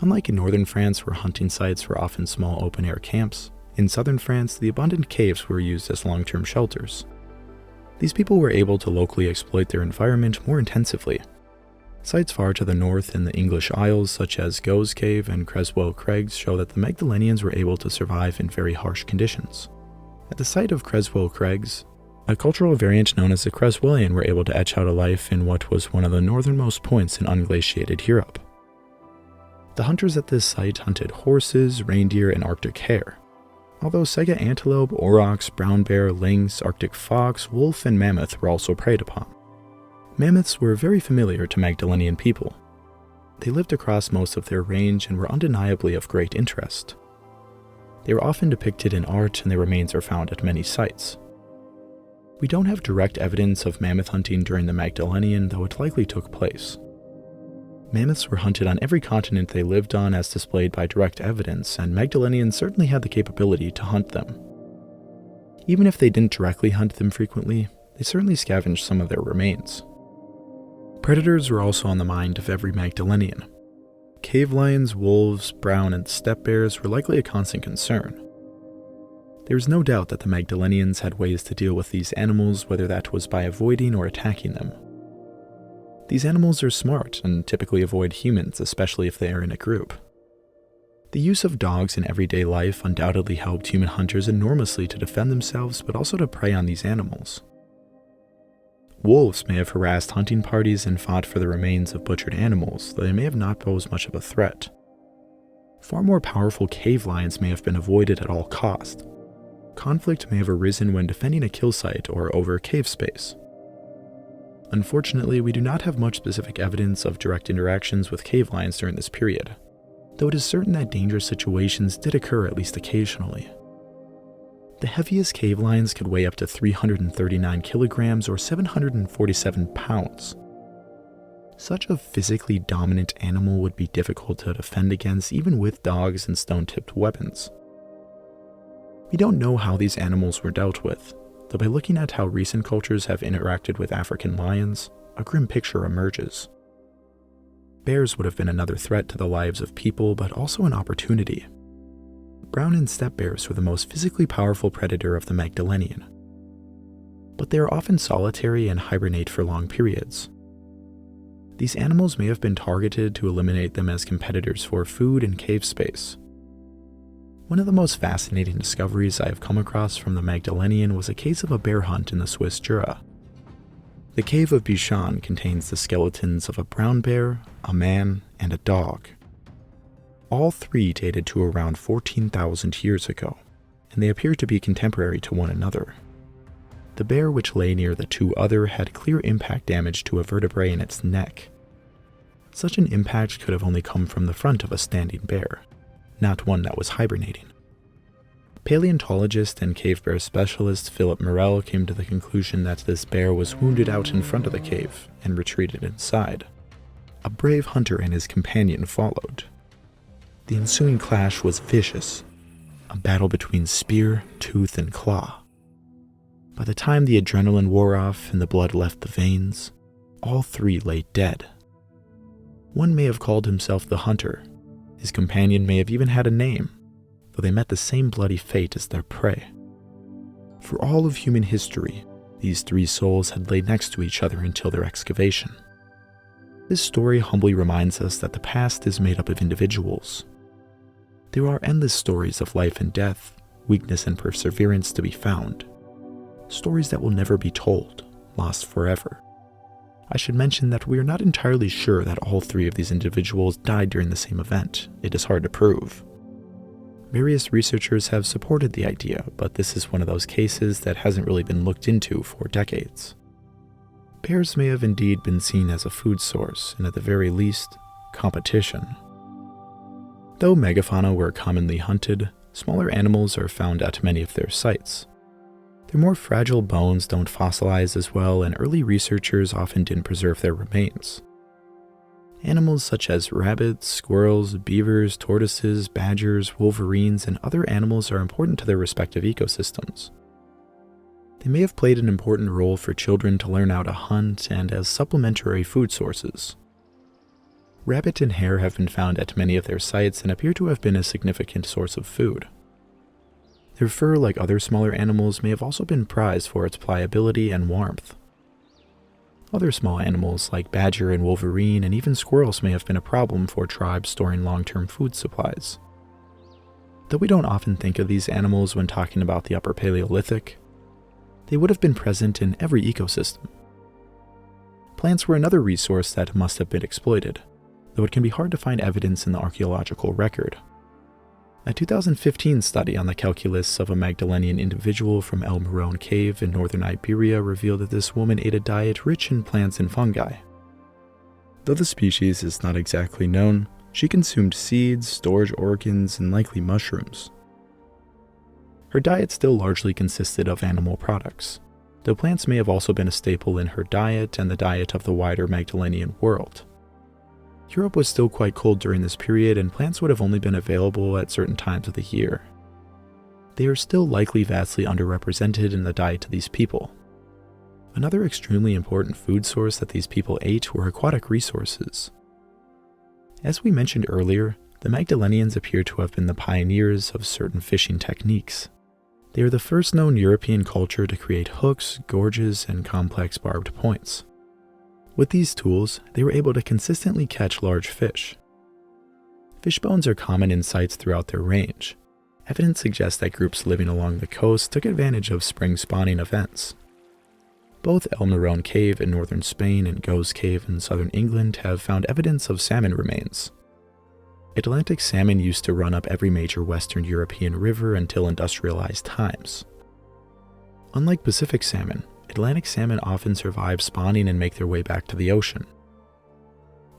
Speaker 1: Unlike in northern France, where hunting sites were often small open-air camps, in southern France, the abundant caves were used as long-term shelters. These people were able to locally exploit their environment more intensively. Sites far to the north in the English Isles, such as Goes Cave and Creswell Crags, show that the Magdalenians were able to survive in very harsh conditions. At the site of Creswell Crags, a cultural variant known as the Creswellian were able to etch out a life in what was one of the northernmost points in unglaciated Europe. The hunters at this site hunted horses, reindeer, and Arctic hare. Although saga antelope, aurochs, brown bear, lynx, Arctic fox, wolf, and mammoth were also preyed upon. Mammoths were very familiar to Magdalenian people. They lived across most of their range and were undeniably of great interest. They were often depicted in art, and their remains are found at many sites. We don't have direct evidence of mammoth hunting during the Magdalenian, though it likely took place. Mammoths were hunted on every continent they lived on, as displayed by direct evidence, and Magdalenians certainly had the capability to hunt them. Even if they didn't directly hunt them frequently, they certainly scavenged some of their remains. Predators were also on the mind of every Magdalenian. Cave lions, wolves, brown and steppe bears were likely a constant concern. There is no doubt that the Magdalenians had ways to deal with these animals, whether that was by avoiding or attacking them. These animals are smart and typically avoid humans, especially if they are in a group. The use of dogs in everyday life undoubtedly helped human hunters enormously to defend themselves, but also to prey on these animals. Wolves may have harassed hunting parties and fought for the remains of butchered animals, though they may have not posed much of a threat. Far more powerful cave lions may have been avoided at all cost. Conflict may have arisen when defending a kill site or over cave space. Unfortunately, we do not have much specific evidence of direct interactions with cave lions during this period, though it is certain that dangerous situations did occur at least occasionally. The heaviest cave lions could weigh up to 339 kilograms or 747 pounds. Such a physically dominant animal would be difficult to defend against even with dogs and stone-tipped weapons. We don't know how these animals were dealt with, though by looking at how recent cultures have interacted with African lions, a grim picture emerges. Bears would have been another threat to the lives of people, but also an opportunity. Brown and steppe bears were the most physically powerful predator of the Magdalenian. But they are often solitary and hibernate for long periods. These animals may have been targeted to eliminate them as competitors for food and cave space. One of the most fascinating discoveries I have come across from the Magdalenian was a case of a bear hunt in the Swiss Jura. The cave of Bichon contains the skeletons of a brown bear, a man, and a dog. All three dated to around 14,000 years ago, and they appear to be contemporary to one another. The bear which lay near the two other had clear impact damage to a vertebrae in its neck. Such an impact could have only come from the front of a standing bear, not one that was hibernating. Paleontologist and cave bear specialist Philip Morel came to the conclusion that this bear was wounded out in front of the cave and retreated inside. A brave hunter and his companion followed. The ensuing clash was vicious, a battle between spear, tooth, and claw. By the time the adrenaline wore off and the blood left the veins, all three lay dead. One may have called himself the hunter. His companion may have even had a name, though they met the same bloody fate as their prey. For all of human history, these three souls had laid next to each other until their excavation. This story humbly reminds us that the past is made up of individuals. There are endless stories of life and death, weakness and perseverance to be found. Stories that will never be told, lost forever. I should mention that we are not entirely sure that all three of these individuals died during the same event. It is hard to prove. Various researchers have supported the idea, but this is one of those cases that hasn't really been looked into for decades. Bears may have indeed been seen as a food source, and at the very least, competition. Though megafauna were commonly hunted, smaller animals are found at many of their sites. Their more fragile bones don't fossilize as well, and early researchers often didn't preserve their remains. Animals such as rabbits, squirrels, beavers, tortoises, badgers, wolverines, and other animals are important to their respective ecosystems. They may have played an important role for children to learn how to hunt and as supplementary food sources. Rabbit and hare have been found at many of their sites and appear to have been a significant source of food. Their fur, like other smaller animals, may have also been prized for its pliability and warmth. Other small animals like badger and wolverine and even squirrels may have been a problem for tribes storing long-term food supplies. Though we don't often think of these animals when talking about the Upper Paleolithic, they would have been present in every ecosystem. Plants were another resource that must have been exploited, though it can be hard to find evidence in the archaeological record. A 2015 study on the calculus of a Magdalenian individual from El Morone Cave in northern Iberia revealed that this woman ate a diet rich in plants and fungi. Though the species is not exactly known, she consumed seeds, storage organs, and likely mushrooms. Her diet still largely consisted of animal products, though plants may have also been a staple in her diet and the diet of the wider Magdalenian world. Europe was still quite cold during this period, and plants would have only been available at certain times of the year. They are still likely vastly underrepresented in the diet of these people. Another extremely important food source that these people ate were aquatic resources. As we mentioned earlier, the Magdalenians appear to have been the pioneers of certain fishing techniques. They are the first known European culture to create hooks, gorges, and complex barbed points. With these tools, they were able to consistently catch large fish. Fish bones are common in sites throughout their range. Evidence suggests that groups living along the coast took advantage of spring spawning events. Both El Morone Cave in northern Spain and Goes Cave in southern England have found evidence of salmon remains. Atlantic salmon used to run up every major Western European river until industrialized times. Unlike Pacific salmon, Atlantic salmon often survive spawning and make their way back to the ocean.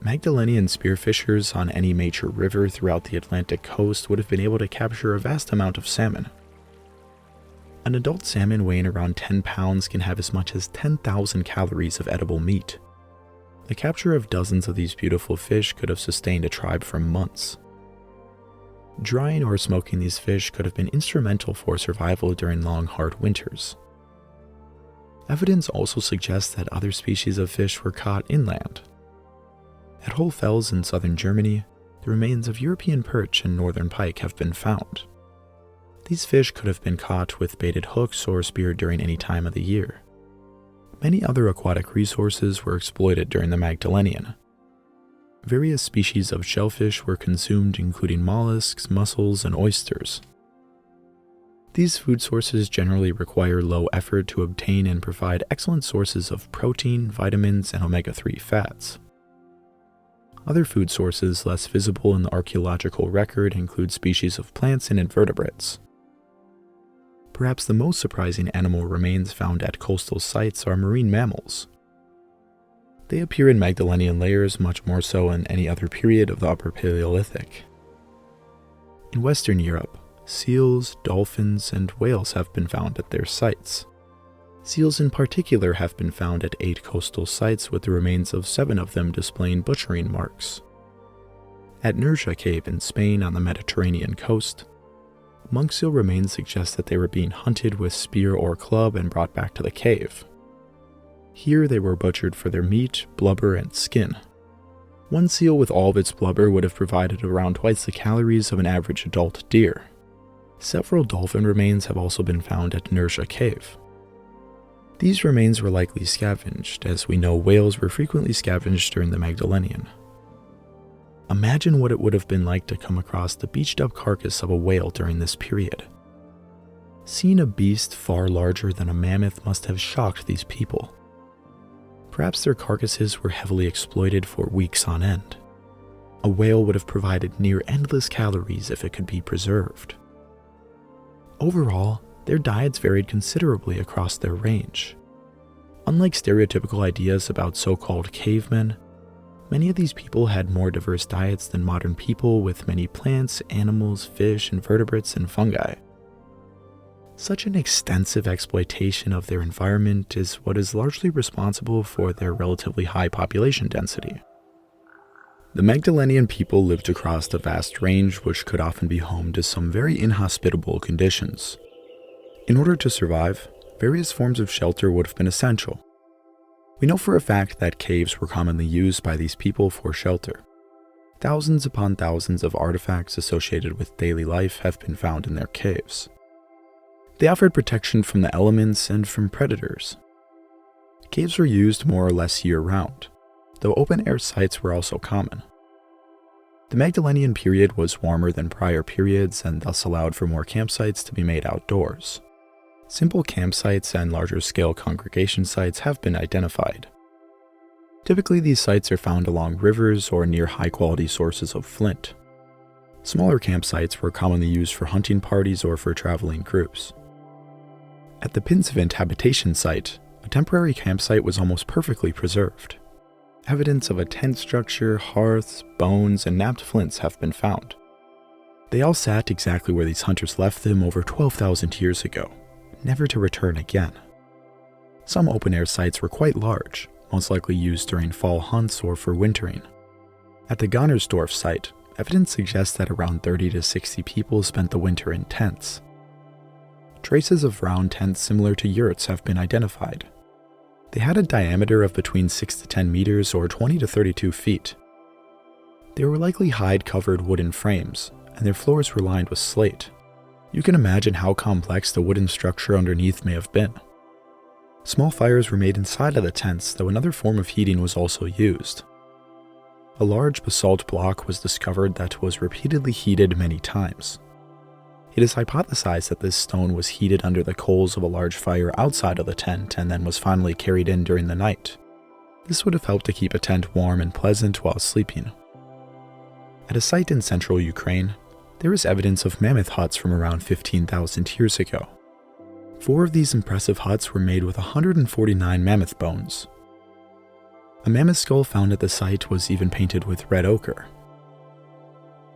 Speaker 1: Magdalenian spearfishers on any major river throughout the Atlantic coast would have been able to capture a vast amount of salmon. An adult salmon weighing around 10 pounds can have as much as 10,000 calories of edible meat. The capture of dozens of these beautiful fish could have sustained a tribe for months. Drying or smoking these fish could have been instrumental for survival during long, hard winters. Evidence also suggests that other species of fish were caught inland. At Hohlfels in southern Germany, the remains of European perch and northern pike have been found. These fish could have been caught with baited hooks or speared during any time of the year. Many other aquatic resources were exploited during the Magdalenian. Various species of shellfish were consumed, including mollusks, mussels, and oysters. These food sources generally require low effort to obtain and provide excellent sources of protein, vitamins, and omega-3 fats. Other food sources less visible in the archaeological record include species of plants and invertebrates. Perhaps the most surprising animal remains found at coastal sites are marine mammals. They appear in Magdalenian layers much more so in any other period of the Upper Paleolithic. In Western Europe, seals, dolphins, and whales have been found at their sites. Seals in particular have been found at 8 coastal sites, with the remains of 7 of them displaying butchering marks. At Nerja Cave in Spain on the Mediterranean coast, monk seal remains suggest that they were being hunted with spear or club and brought back to the cave. Here they were butchered for their meat, blubber, and skin. One seal with all of its blubber would have provided around twice the calories of an average adult deer. Several dolphin remains have also been found at Nerja Cave. These remains were likely scavenged, as we know whales were frequently scavenged during the Magdalenian. Imagine what it would have been like to come across the beached up carcass of a whale during this period. Seeing a beast far larger than a mammoth must have shocked these people. Perhaps their carcasses were heavily exploited for weeks on end. A whale would have provided near endless calories if it could be preserved. Overall, their diets varied considerably across their range. Unlike stereotypical ideas about so-called cavemen, many of these people had more diverse diets than modern people, with many plants, animals, fish, invertebrates, and fungi. Such an extensive exploitation of their environment is what is largely responsible for their relatively high population density. The Magdalenian people lived across a vast range which could often be home to some very inhospitable conditions. In order to survive, various forms of shelter would have been essential. We know for a fact that caves were commonly used by these people for shelter. Thousands upon thousands of artifacts associated with daily life have been found in their caves. They offered protection from the elements and from predators. Caves were used more or less year-round, though open-air sites were also common. The Magdalenian period was warmer than prior periods and thus allowed for more campsites to be made outdoors. Simple campsites and larger-scale congregation sites have been identified. Typically, these sites are found along rivers or near high-quality sources of flint. Smaller campsites were commonly used for hunting parties or for traveling groups. At the Pinsevent habitation site, a temporary campsite was almost perfectly preserved. Evidence of a tent structure, hearths, bones, and knapped flints have been found. They all sat exactly where these hunters left them over 12,000 years ago, never to return again. Some open-air sites were quite large, most likely used during fall hunts or for wintering. At the Gonnersdorf site, evidence suggests that around 30 to 60 people spent the winter in tents. Traces of round tents similar to yurts have been identified. They had a diameter of between 6 to 10 meters or 20 to 32 feet. They were likely hide-covered wooden frames, and their floors were lined with slate. You can imagine how complex the wooden structure underneath may have been. Small fires were made inside of the tents, though another form of heating was also used. A large basalt block was discovered that was repeatedly heated many times. It is hypothesized that this stone was heated under the coals of a large fire outside of the tent and then was finally carried in during the night. This would have helped to keep a tent warm and pleasant while sleeping. At a site in central Ukraine, there is evidence of mammoth huts from around 15,000 years ago. 4 of these impressive huts were made with 149 mammoth bones. A mammoth skull found at the site was even painted with red ochre.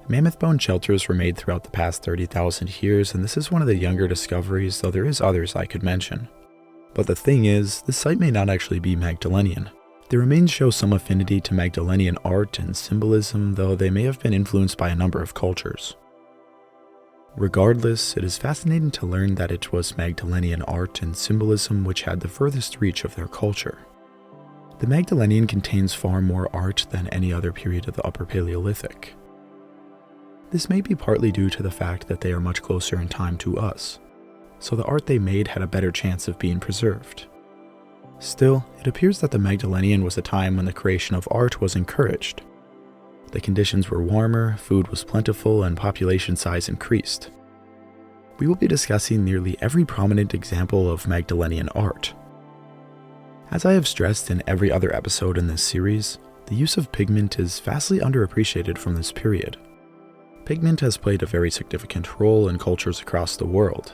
Speaker 1: Mammoth bone shelters were made throughout the past 30,000 years, and this is one of the younger discoveries, though there is others I could mention. But the thing is, this site may not actually be Magdalenian. The remains show some affinity to Magdalenian art and symbolism, though they may have been influenced by a number of cultures. Regardless, it is fascinating to learn that it was Magdalenian art and symbolism which had the furthest reach of their culture. The Magdalenian contains far more art than any other period of the Upper Paleolithic. This may be partly due to the fact that they are much closer in time to us, so the art they made had a better chance of being preserved. Still, it appears that the Magdalenian was a time when the creation of art was encouraged. The conditions were warmer, food was plentiful, and population size increased. We will be discussing nearly every prominent example of Magdalenian art. As I have stressed in every other episode in this series, the use of pigment is vastly underappreciated from this period. Pigment has played a very significant role in cultures across the world.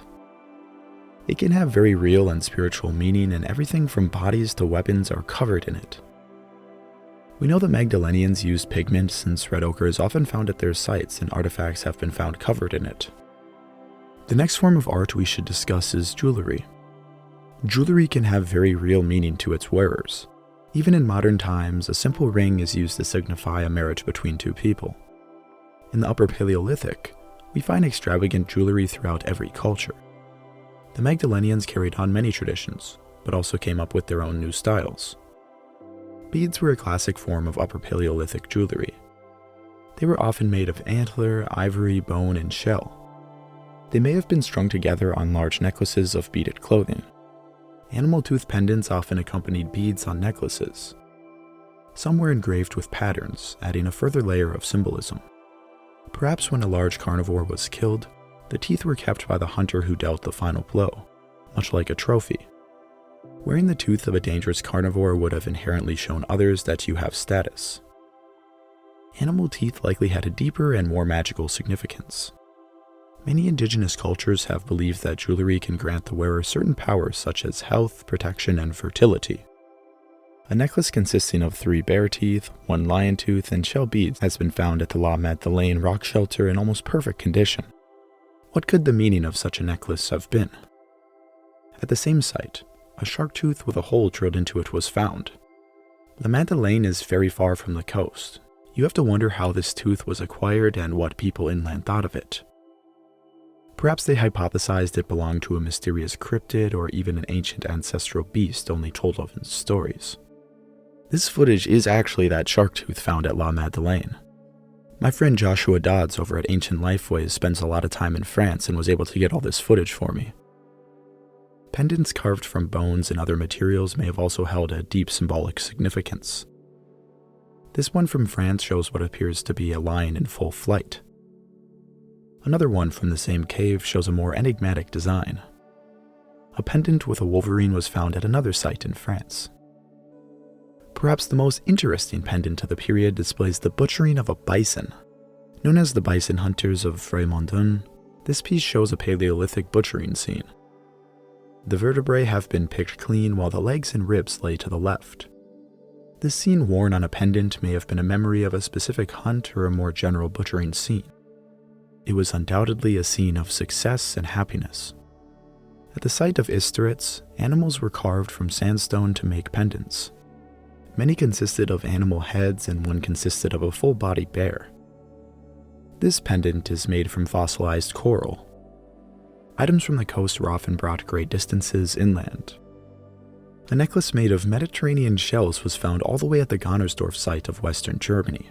Speaker 1: It can have very real and spiritual meaning, and everything from bodies to weapons are covered in it. We know that Magdalenians used pigment since red ochre is often found at their sites and artifacts have been found covered in it. The next form of art we should discuss is jewelry. Jewelry can have very real meaning to its wearers. Even in modern times, a simple ring is used to signify a marriage between two people. In the Upper Paleolithic, we find extravagant jewelry throughout every culture. The Magdalenians carried on many traditions, but also came up with their own new styles. Beads were a classic form of Upper Paleolithic jewelry. They were often made of antler, ivory, bone, and shell. They may have been strung together on large necklaces of beaded clothing. Animal tooth pendants often accompanied beads on necklaces. Some were engraved with patterns, adding a further layer of symbolism. Perhaps when a large carnivore was killed, The teeth were kept by the hunter who dealt the final blow, much like a trophy. Wearing the tooth of a dangerous carnivore would have inherently shown others that you have status. Animal teeth likely had a deeper and more magical significance. Many indigenous cultures have believed that jewelry can grant the wearer certain powers such as health, protection, and fertility. A necklace consisting of 3 bear teeth, 1 lion tooth, and shell beads has been found at the La Magdalene rock shelter in almost perfect condition. What could the meaning of such a necklace have been? At the same site, a shark tooth with a hole drilled into it was found. La Magdalene is very far from the coast. You have to wonder how this tooth was acquired and what people inland thought of it. Perhaps they hypothesized it belonged to a mysterious cryptid or even an ancient ancestral beast only told of in stories. This footage is actually that shark tooth found at La Magdalene. My friend Joshua Dodds over at Ancient Lifeways spends a lot of time in France and was able to get all this footage for me. Pendants carved from bones and other materials may have also held a deep symbolic significance. This one from France shows what appears to be a lion in full flight. Another one from the same cave shows a more enigmatic design. A pendant with a wolverine was found at another site in France. Perhaps the most interesting pendant of the period displays the butchering of a bison. Known as the bison hunters of Fremondon, this piece shows a Paleolithic butchering scene. The vertebrae have been picked clean while the legs and ribs lay to the left. This scene worn on a pendant may have been a memory of a specific hunt or a more general butchering scene. It was undoubtedly a scene of success and happiness. At the site of Isteritz, animals were carved from sandstone to make pendants. Many consisted of animal heads and one consisted of a full-bodied bear. This pendant is made from fossilized coral. Items from the coast were often brought great distances inland. A necklace made of Mediterranean shells was found all the way at the Gonnersdorf site of Western Germany.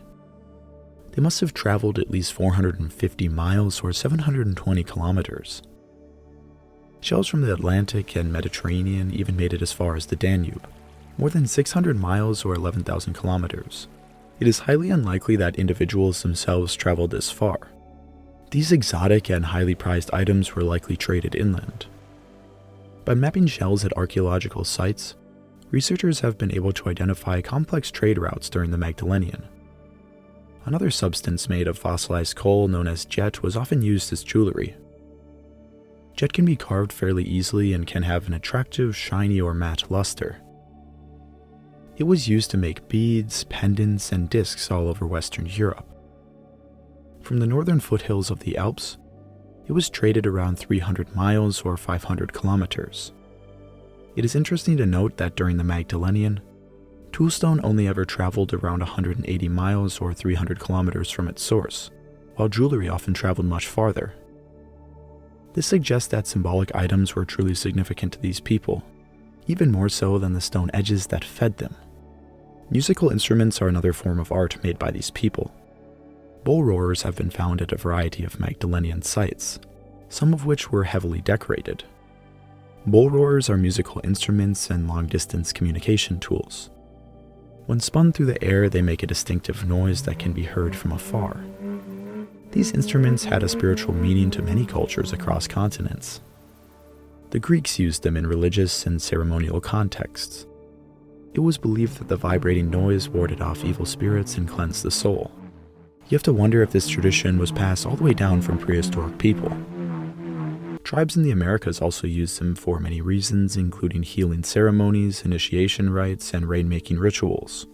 Speaker 1: They must have traveled at least 450 miles or 720 kilometers. Shells from the Atlantic and Mediterranean even made it as far as the Danube, more than 600 miles or 11,000 kilometers. It is highly unlikely that individuals themselves traveled this far. These exotic and highly prized items were likely traded inland. By mapping shells at archaeological sites, researchers have been able to identify complex trade routes during the Magdalenian. Another substance made of fossilized coal known as jet was often used as jewelry. Jet can be carved fairly easily and can have an attractive, shiny or matte luster. It was used to make beads, pendants, and discs all over Western Europe. From the northern foothills of the Alps, it was traded around 300 miles or 500 kilometers. It is interesting to note that during the Magdalenian, toolstone only ever traveled around 180 miles or 300 kilometers from its source, while jewelry often traveled much farther. This suggests that symbolic items were truly significant to these people, even more so than the stone edges that fed them. Musical instruments are another form of art made by these people. Bull roarers have been found at a variety of Magdalenian sites, some of which were heavily decorated. Bull roarers are musical instruments and long-distance communication tools. When spun through the air, they make a distinctive noise that can be heard from afar. These instruments had a spiritual meaning to many cultures across continents. The Greeks used them in religious and ceremonial contexts. It was believed that the vibrating noise warded off evil spirits and cleansed the soul. You have to wonder if this tradition was passed all the way down from prehistoric people. Tribes in the Americas also used them for many reasons, including healing ceremonies, initiation rites, and rain-making rituals.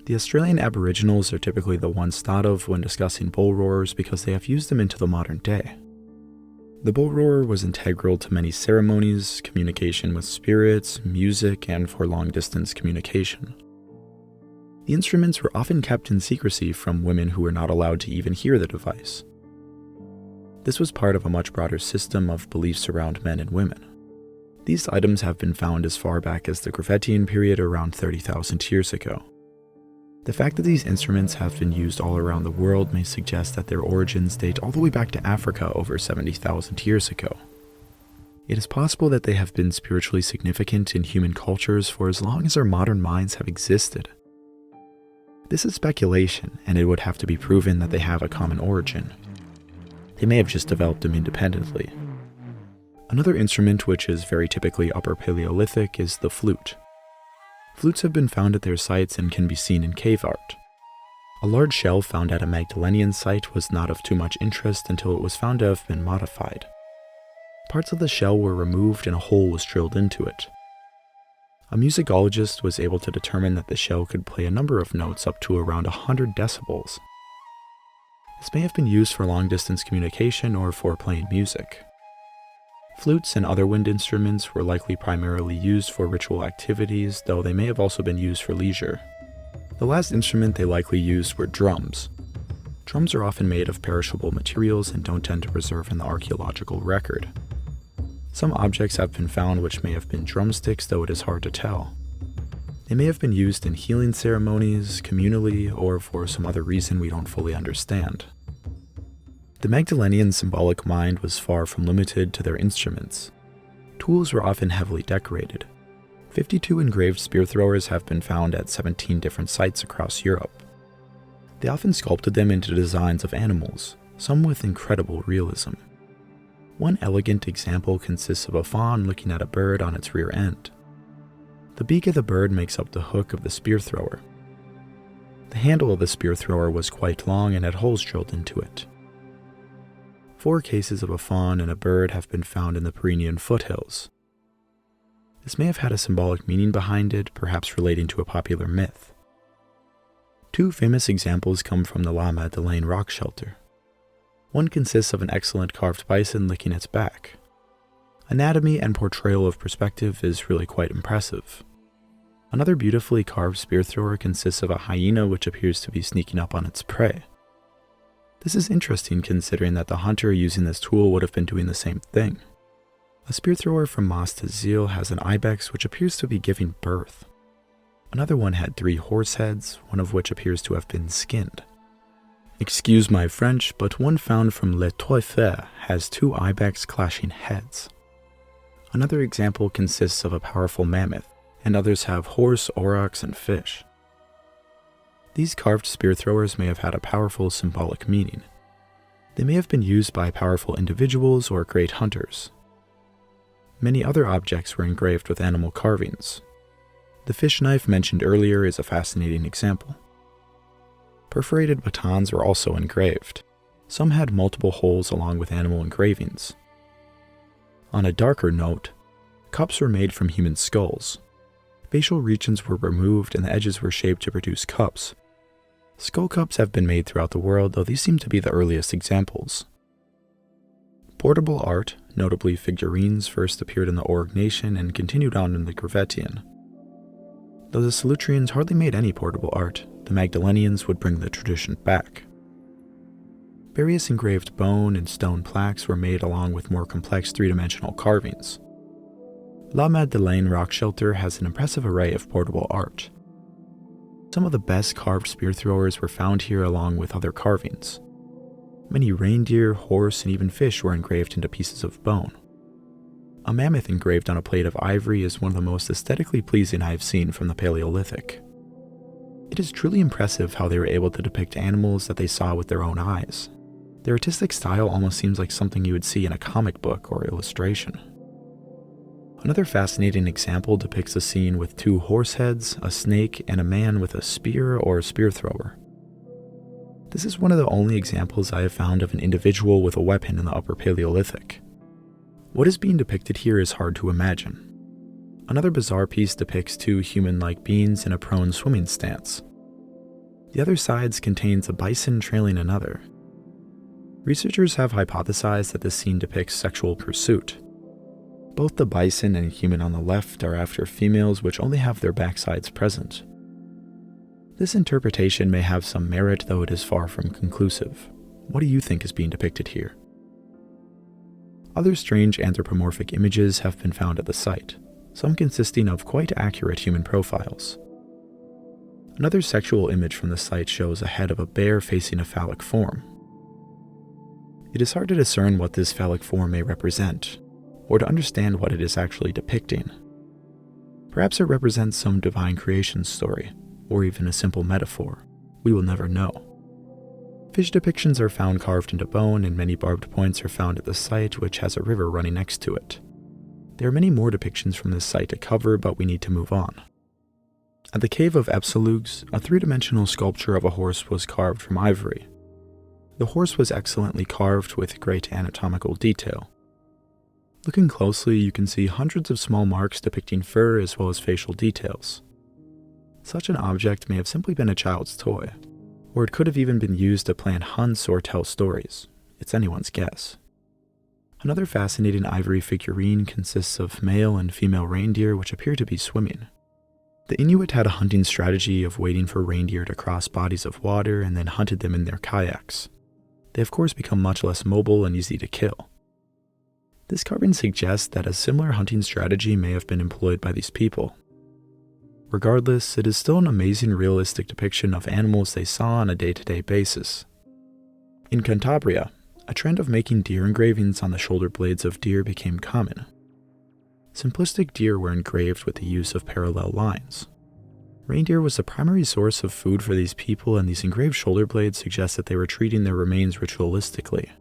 Speaker 1: The Australian Aboriginals are typically the ones thought of when discussing bull roarers because they have used them into the modern day. The bull roarer was integral to many ceremonies, communication with spirits, music, and for long-distance communication. The instruments were often kept in secrecy from women who were not allowed to even hear the device. This was part of a much broader system of beliefs around men and women. These items have been found as far back as the Gravettian period around 30,000 years ago. The fact that these instruments have been used all around the world may suggest that their origins date all the way back to Africa over 70,000 years ago. It is possible that they have been spiritually significant in human cultures for as long as our modern minds have existed. This is speculation, and it would have to be proven that they have a common origin. They may have just developed them independently. Another instrument which is very typically Upper Paleolithic is the flute. Flutes have been found at their sites and can be seen in cave art. A large shell found at a Magdalenian site was not of too much interest until it was found to have been modified. Parts of the shell were removed and a hole was drilled into it. A musicologist was able to determine that the shell could play a number of notes up to around 100 decibels. This may have been used for long-distance communication or for playing music. Flutes and other wind instruments were likely primarily used for ritual activities, though they may have also been used for leisure. The last instrument they likely used were drums. Drums are often made of perishable materials and don't tend to preserve in the archaeological record. Some objects have been found which may have been drumsticks, though it is hard to tell. They may have been used in healing ceremonies, communally, or for some other reason we don't fully understand. The Magdalenian symbolic mind was far from limited to their instruments. Tools were often heavily decorated. 52 engraved spear throwers have been found at 17 different sites across Europe. They often sculpted them into designs of animals, some with incredible realism. One elegant example consists of a fawn looking at a bird on its rear end. The beak of the bird makes up the hook of the spear thrower. The handle of the spear thrower was quite long and had holes drilled into it. 4 cases of a fawn and a bird have been found in the Pyrenean foothills. This may have had a symbolic meaning behind it, perhaps relating to a popular myth. 2 famous examples come from the La Madeleine rock shelter. One consists of an excellent carved bison licking its back. Anatomy and portrayal of perspective is really quite impressive. Another beautifully carved spear thrower consists of a hyena which appears to be sneaking up on its prey. This is interesting considering that the hunter using this tool would have been doing the same thing. A spear thrower from Mas Tazil has an ibex which appears to be giving birth. Another one had 3 horse heads, one of which appears to have been skinned. Excuse my French, but one found from Les Trois Fers has 2 ibex clashing heads. Another example consists of a powerful mammoth, and others have horse, aurochs, and fish. These carved spear throwers may have had a powerful symbolic meaning. They may have been used by powerful individuals or great hunters. Many other objects were engraved with animal carvings. The fish knife mentioned earlier is a fascinating example. Perforated batons were also engraved. Some had multiple holes along with animal engravings. On a darker note, cups were made from human skulls. Facial regions were removed and the edges were shaped to produce cups. Skull cups have been made throughout the world, though these seem to be the earliest examples. Portable art, notably figurines, first appeared in the Aurignacian and continued on in the Gravettian. Though the Solutreans hardly made any portable art, the Magdalenians would bring the tradition back. Various engraved bone and stone plaques were made along with more complex 3-dimensional carvings. La Madeleine rock shelter has an impressive array of portable art. Some of the best carved spear throwers were found here along with other carvings. Many reindeer, horse, and even fish were engraved into pieces of bone. A mammoth engraved on a plate of ivory is one of the most aesthetically pleasing I have seen from the Paleolithic. It is truly impressive how they were able to depict animals that they saw with their own eyes. Their artistic style almost seems like something you would see in a comic book or illustration. Another fascinating example depicts a scene with 2 horse heads, a snake, and a man with a spear or spear thrower. This is one of the only examples I have found of an individual with a weapon in the Upper Paleolithic. What is being depicted here is hard to imagine. Another bizarre piece depicts 2 human-like beings in a prone swimming stance. The other side contains a bison trailing another. Researchers have hypothesized that this scene depicts sexual pursuit. Both the bison and human on the left are after females which only have their backsides present. This interpretation may have some merit, though it is far from conclusive. What do you think is being depicted here? Other strange anthropomorphic images have been found at the site, some consisting of quite accurate human profiles. Another sexual image from the site shows a head of a bear facing a phallic form. It is hard to discern what this phallic form may represent, or to understand what it is actually depicting. Perhaps it represents some divine creation story, or even a simple metaphor. We will never know. Fish depictions are found carved into bone, and many barbed points are found at the site, which has a river running next to it. There are many more depictions from this site to cover, but we need to move on. At the cave of Epsilugs, a three-dimensional sculpture of a horse was carved from ivory. The horse was excellently carved with great anatomical detail. Looking closely, you can see hundreds of small marks depicting fur as well as facial details. Such an object may have simply been a child's toy, or it could have even been used to plan hunts or tell stories. It's anyone's guess. Another fascinating ivory figurine consists of male and female reindeer which appear to be swimming. The Inuit had a hunting strategy of waiting for reindeer to cross bodies of water and then hunted them in their kayaks. They of course become much less mobile and easy to kill. This carving suggests that a similar hunting strategy may have been employed by these people. Regardless, it is still an amazing realistic depiction of animals they saw on a day-to-day basis. In Cantabria, a trend of making deer engravings on the shoulder blades of deer became common. Simplistic deer were engraved with the use of parallel lines. Reindeer was the primary source of food for these people, and these engraved shoulder blades suggest that they were treating their remains ritualistically.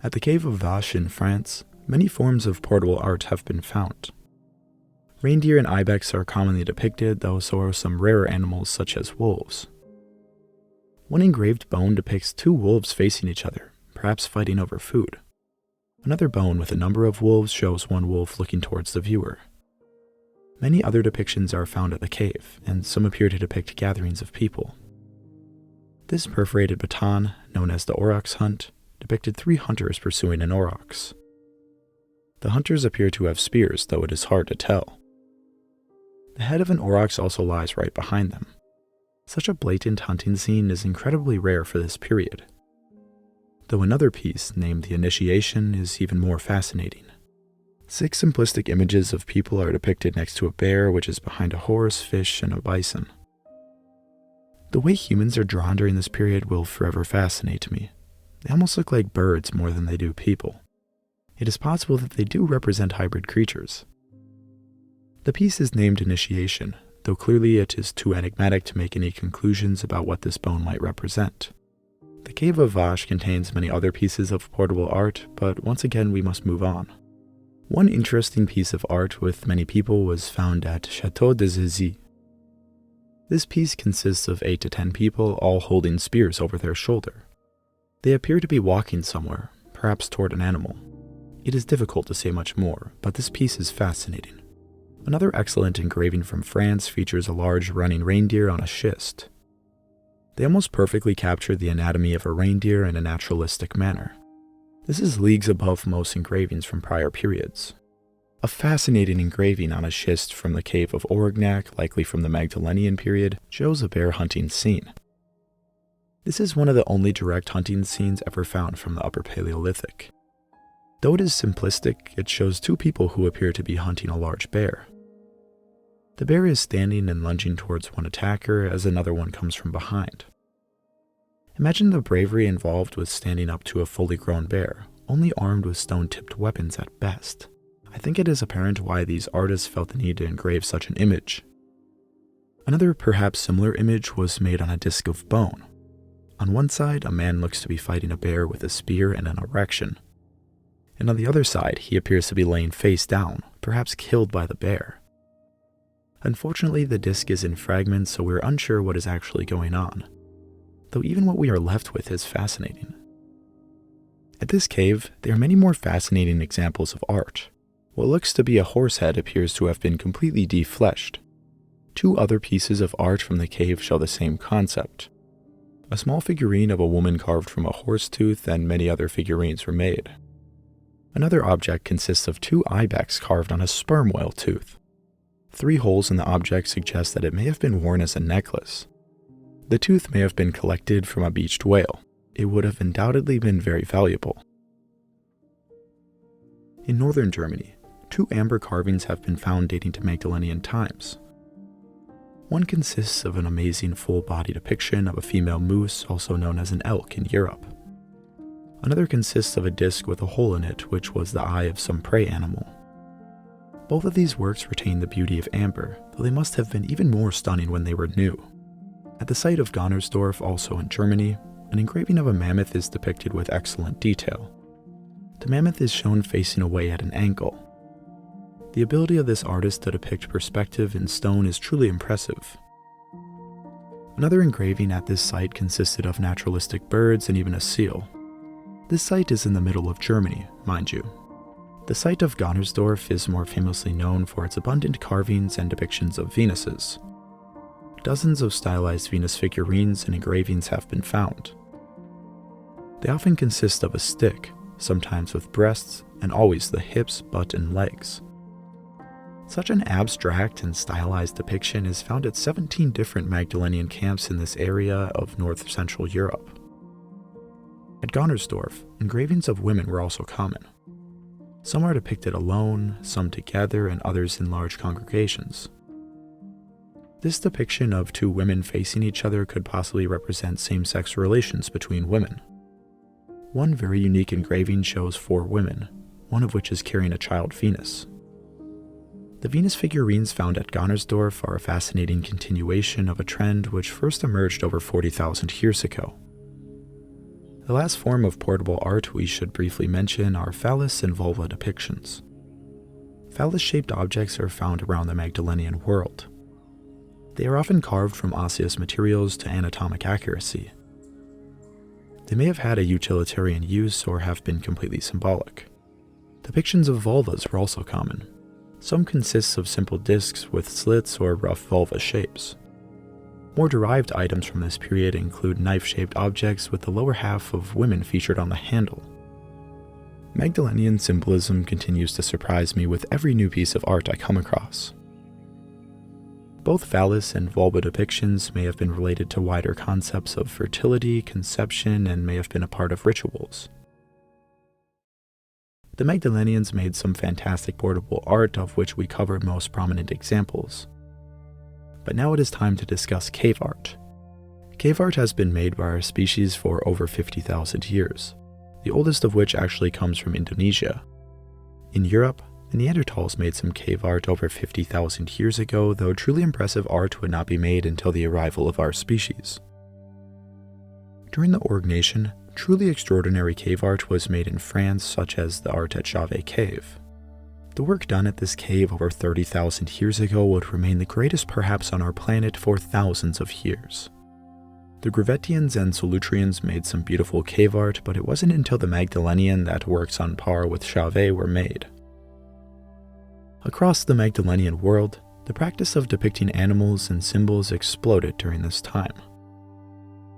Speaker 1: At the cave of Vache in France, many forms of portable art have been found. Reindeer and ibex are commonly depicted, though so are some rarer animals such as wolves. One engraved bone depicts two wolves facing each other, perhaps fighting over food. Another bone with a number of wolves shows one wolf looking towards the viewer. Many other depictions are found at the cave, and some appear to depict gatherings of people. This perforated baton, known as the aurochs hunt, depicted three hunters pursuing an aurochs. The hunters appear to have spears, though it is hard to tell. The head of an aurochs also lies right behind them. Such a blatant hunting scene is incredibly rare for this period. Though another piece, named The Initiation, is even more fascinating. 6 simplistic images of people are depicted next to a bear, which is behind a horse, fish, and a bison. The way humans are drawn during this period will forever fascinate me. They almost look like birds more than they do people. It is possible that they do represent hybrid creatures. The piece is named Initiation, though clearly it is too enigmatic to make any conclusions about what this bone might represent. The cave of Vache contains many other pieces of portable art, but once again we must move on. One interesting piece of art with many people was found at Château de Zézy. This piece consists of 8 to 10 people all holding spears over their shoulder. They appear to be walking somewhere, perhaps toward an animal. It is difficult to say much more, but this piece is fascinating. Another excellent engraving from France features a large running reindeer on a schist. They almost perfectly capture the anatomy of a reindeer in a naturalistic manner. This is leagues above most engravings from prior periods. A fascinating engraving on a schist from the cave of Aurignac, likely from the Magdalenian period, shows a bear hunting scene. This is one of the only direct hunting scenes ever found from the Upper Paleolithic. Though it is simplistic, it shows 2 people who appear to be hunting a large bear. The bear is standing and lunging towards one attacker as another one comes from behind. Imagine the bravery involved with standing up to a fully grown bear, only armed with stone-tipped weapons at best. I think it is apparent why these artists felt the need to engrave such an image. Another perhaps similar image was made on a disc of bone. On one side, a man looks to be fighting a bear with a spear and an erection. And on the other side, he appears to be laying face down, perhaps killed by the bear. Unfortunately, the disc is in fragments, so we're unsure what is actually going on, though even what we are left with is fascinating. At this cave, there are many more fascinating examples of art. What looks to be a horse head appears to have been completely defleshed. 2 other pieces of art from the cave show the same concept. A small figurine of a woman carved from a horse tooth, and many other figurines were made. Another object consists of 2 ibex carved on a sperm whale tooth. 3 holes in the object suggest that it may have been worn as a necklace. The tooth may have been collected from a beached whale. It would have undoubtedly been very valuable. In northern Germany, 2 amber carvings have been found dating to Magdalenian times. One consists of an amazing full-body depiction of a female moose, also known as an elk in Europe. Another consists of a disc with a hole in it, which was the eye of some prey animal. Both of these works retain the beauty of amber, though they must have been even more stunning when they were new. At the site of Gonnersdorf, also in Germany, an engraving of a mammoth is depicted with excellent detail. The mammoth is shown facing away at an angle. The ability of this artist to depict perspective in stone is truly impressive. Another engraving at this site consisted of naturalistic birds and even a seal. This site is in the middle of Germany, mind you. The site of Gonnersdorf is more famously known for its abundant carvings and depictions of Venuses. Dozens of stylized Venus figurines and engravings have been found. They often consist of a stick, sometimes with breasts, and always the hips, butt, and legs. Such an abstract and stylized depiction is found at 17 different Magdalenian camps in this area of north-central Europe. At Gonnersdorf, engravings of women were also common. Some are depicted alone, some together, and others in large congregations. This depiction of two women facing each other could possibly represent same-sex relations between women. One very unique engraving shows 4 women, one of which is carrying a child Venus. The Venus figurines found at Gonnersdorf are a fascinating continuation of a trend which first emerged over 40,000 years ago. The last form of portable art we should briefly mention are phallus and vulva depictions. Phallus-shaped objects are found around the Magdalenian world. They are often carved from osseous materials to anatomic accuracy. They may have had a utilitarian use or have been completely symbolic. Depictions of vulvas were also common. Some consist of simple discs with slits or rough vulva shapes. More derived items from this period include knife-shaped objects with the lower half of women featured on the handle. Magdalenian symbolism continues to surprise me with every new piece of art I come across. Both phallus and vulva depictions may have been related to wider concepts of fertility, conception, and may have been a part of rituals. The Magdalenians made some fantastic portable art of which we covered most prominent examples. But now it is time to discuss cave art. Cave art has been made by our species for over 50,000 years, the oldest of which actually comes from Indonesia. In Europe, the Neanderthals made some cave art over 50,000 years ago, though truly impressive art would not be made until the arrival of our species. During the Ordination, truly extraordinary cave art was made in France, such as the art at Chauvet Cave. The work done at this cave over 30,000 years ago would remain the greatest perhaps on our planet for thousands of years. The Gravettians and Solutreans made some beautiful cave art, but it wasn't until the Magdalenian that works on par with Chauvet were made. Across the Magdalenian world, the practice of depicting animals and symbols exploded during this time.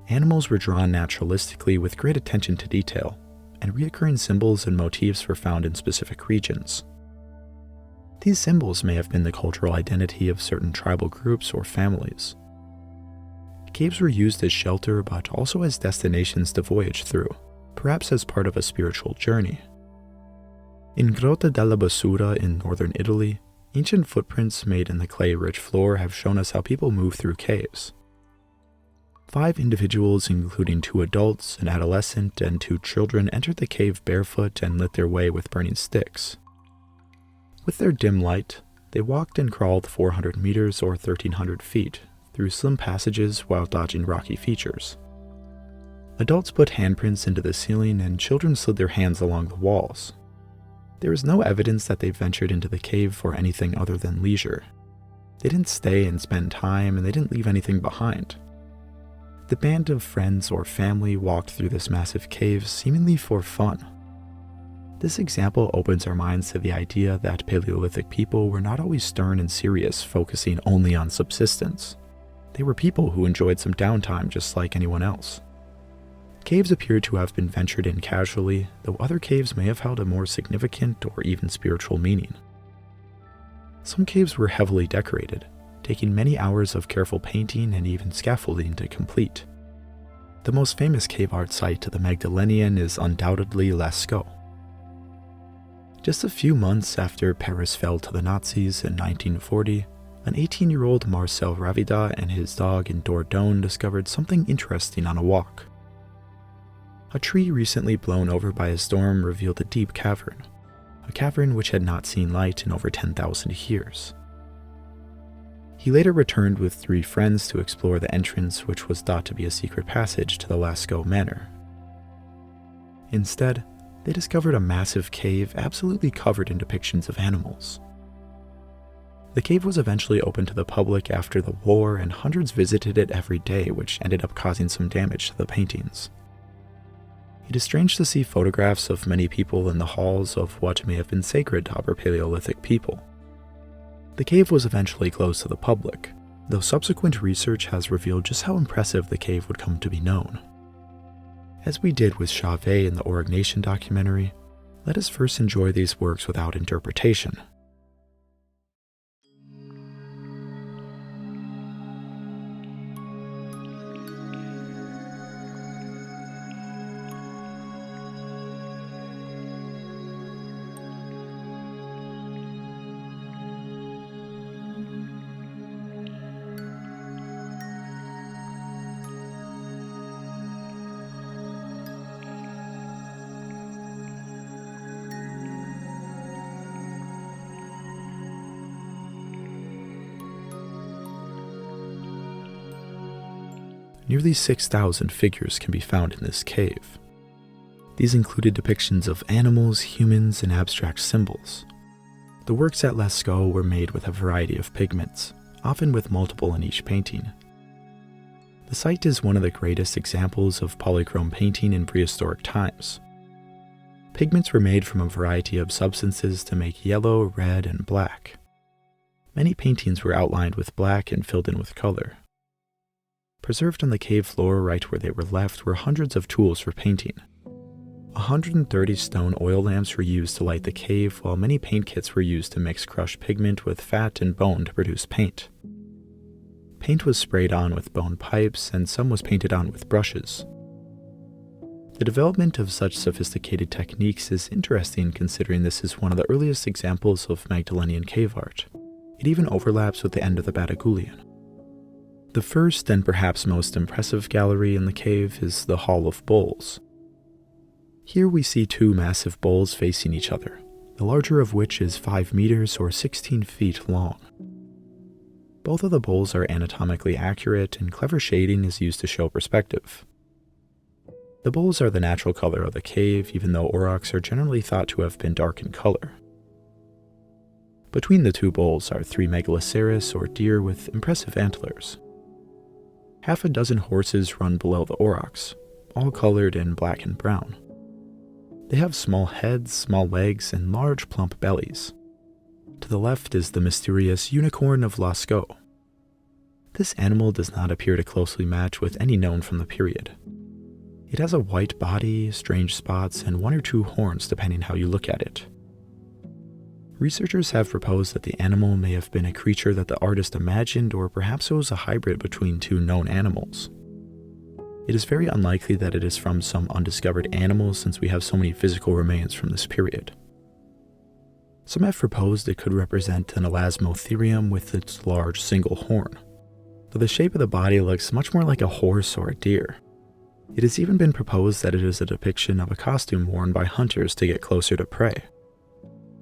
Speaker 1: Animals were drawn naturalistically with great attention to detail, and recurring symbols and motifs were found in specific regions. These symbols may have been the cultural identity of certain tribal groups or families. Caves were used as shelter, but also as destinations to voyage through, perhaps as part of a spiritual journey. In Grotta della Basura in northern Italy, ancient footprints made in the clay-rich floor have shown us how people move through caves. 5 individuals, including 2 adults, an adolescent, and 2 children, entered the cave barefoot and lit their way with burning sticks. With their dim light, they walked and crawled 400 meters or 1,300 feet through slim passages while dodging rocky features. Adults put handprints into the ceiling and children slid their hands along the walls. There is no evidence that they ventured into the cave for anything other than leisure. They didn't stay and spend time, and they didn't leave anything behind. The band of friends or family walked through this massive cave seemingly for fun. This example opens our minds to the idea that Paleolithic people were not always stern and serious, focusing only on subsistence. They were people who enjoyed some downtime just like anyone else. Caves appear to have been ventured in casually, though other caves may have held a more significant or even spiritual meaning. Some caves were heavily decorated, taking many hours of careful painting and even scaffolding to complete. The most famous cave art site to the Magdalenian is undoubtedly Lascaux. Just a few months after Paris fell to the Nazis in 1940, an 18-year-old Marcel Ravida and his dog in Dordogne discovered something interesting on a walk. A tree recently blown over by a storm revealed a deep cavern, a cavern which had not seen light in over 10,000 years. He later returned with 3 friends to explore the entrance, which was thought to be a secret passage to the Lascaux Manor. Instead, they discovered a massive cave absolutely covered in depictions of animals. The cave was eventually opened to the public after the war, and hundreds visited it every day, which ended up causing some damage to the paintings. It is strange to see photographs of many people in the halls of what may have been sacred to Upper Paleolithic people. The cave was eventually closed to the public, though subsequent research has revealed just how impressive the cave would come to be known. As we did with Chauvet in the Aurignacian documentary, let us first enjoy these works without interpretation. Nearly 6,000 figures can be found in this cave. These included depictions of animals, humans, and abstract symbols. The works at Lascaux were made with a variety of pigments, often with multiple in each painting. The site is one of the greatest examples of polychrome painting in prehistoric times. Pigments were made from a variety of substances to make yellow, red, and black. Many paintings were outlined with black and filled in with color. Preserved on the cave floor right where they were left were hundreds of tools for painting. 130 stone oil lamps were used to light the cave, while many paint kits were used to mix crushed pigment with fat and bone to produce paint. Paint was sprayed on with bone pipes, and some was painted on with brushes. The development of such sophisticated techniques is interesting, considering this is one of the earliest examples of Magdalenian cave art. It even overlaps with the end of the Batagulian. The first and perhaps most impressive gallery in the cave is the Hall of Bowls. Here we see 2 massive bowls facing each other, the larger of which is 5 meters or 16 feet long. Both of the bowls are anatomically accurate, and clever shading is used to show perspective. The bowls are the natural color of the cave, even though aurochs are generally thought to have been dark in color. Between the 2 bowls are 3 megaloceros or deer with impressive antlers. Half a dozen horses run below the aurochs, all colored in black and brown. They have small heads, small legs, and large plump bellies. To the left is the mysterious unicorn of Lascaux. This animal does not appear to closely match with any known from the period. It has a white body, strange spots, and 1 or 2 horns depending how you look at it. Researchers have proposed that the animal may have been a creature that the artist imagined, or perhaps it was a hybrid between 2 known animals. It is very unlikely that it is from some undiscovered animal, since we have so many physical remains from this period. Some have proposed it could represent an elasmotherium with its large single horn, though the shape of the body looks much more like a horse or a deer. It has even been proposed that it is a depiction of a costume worn by hunters to get closer to prey.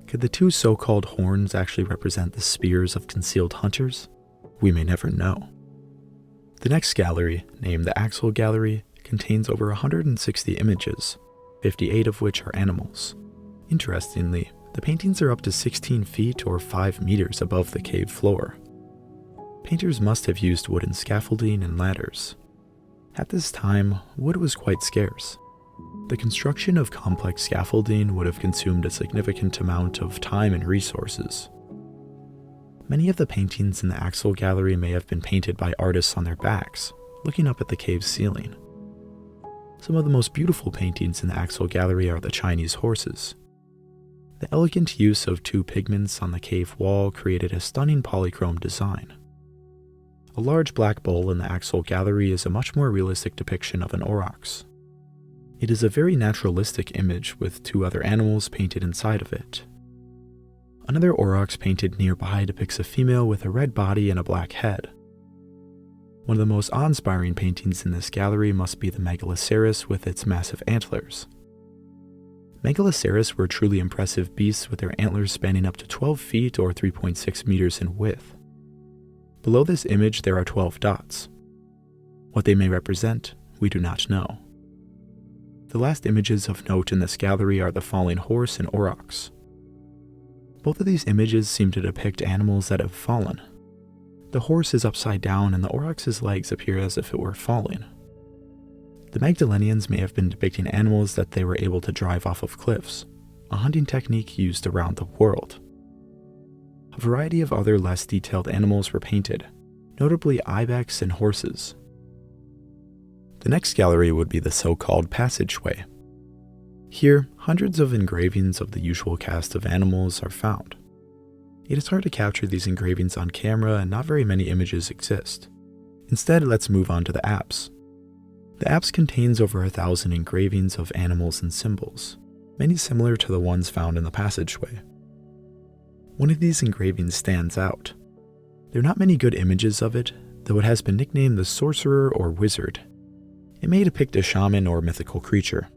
Speaker 1: Could the 2 so-called horns actually represent the spears of concealed hunters? We may never know. The next gallery, named the Axel Gallery, contains over 160 images, 58 of which are animals. Interestingly, the paintings are up to 16 feet or 5 meters above the cave floor. Painters must have used wooden scaffolding and ladders. At this time, wood was quite scarce. The construction of complex scaffolding would have consumed a significant amount of time and resources. Many of the paintings in the Axel Gallery may have been painted by artists on their backs, looking up at the cave's ceiling. Some of the most beautiful paintings in the Axel Gallery are the Chinese horses. The elegant use of 2 pigments on the cave wall created a stunning polychrome design. A large black bowl in the Axel Gallery is a much more realistic depiction of an aurochs. It is a very naturalistic image with 2 other animals painted inside of it. Another aurochs painted nearby depicts a female with a red body and a black head. One of the most awe-inspiring paintings in this gallery must be the megaloceros with its massive antlers. Megaloceros were truly impressive beasts with their antlers spanning up to 12 feet or 3.6 meters in width. Below this image there are 12 dots. What they may represent, we do not know. The last images of note in this gallery are the falling horse and aurochs. Both of these images seem to depict animals that have fallen. The horse is upside down and the aurochs' legs appear as if it were falling. The Magdalenians may have been depicting animals that they were able to drive off of cliffs, a hunting technique used around the world. A variety of other less detailed animals were painted, notably ibex and horses. The next gallery would be the so-called passageway. Here, hundreds of engravings of the usual cast of animals are found. It is hard to capture these engravings on camera and not very many images exist. Instead, let's move on to the apse. The apse contains over 1,000 engravings of animals and symbols, many similar to the ones found in the passageway. One of these engravings stands out. There are not many good images of it, though it has been nicknamed the sorcerer or wizard. It may depict a shaman or mythical creature.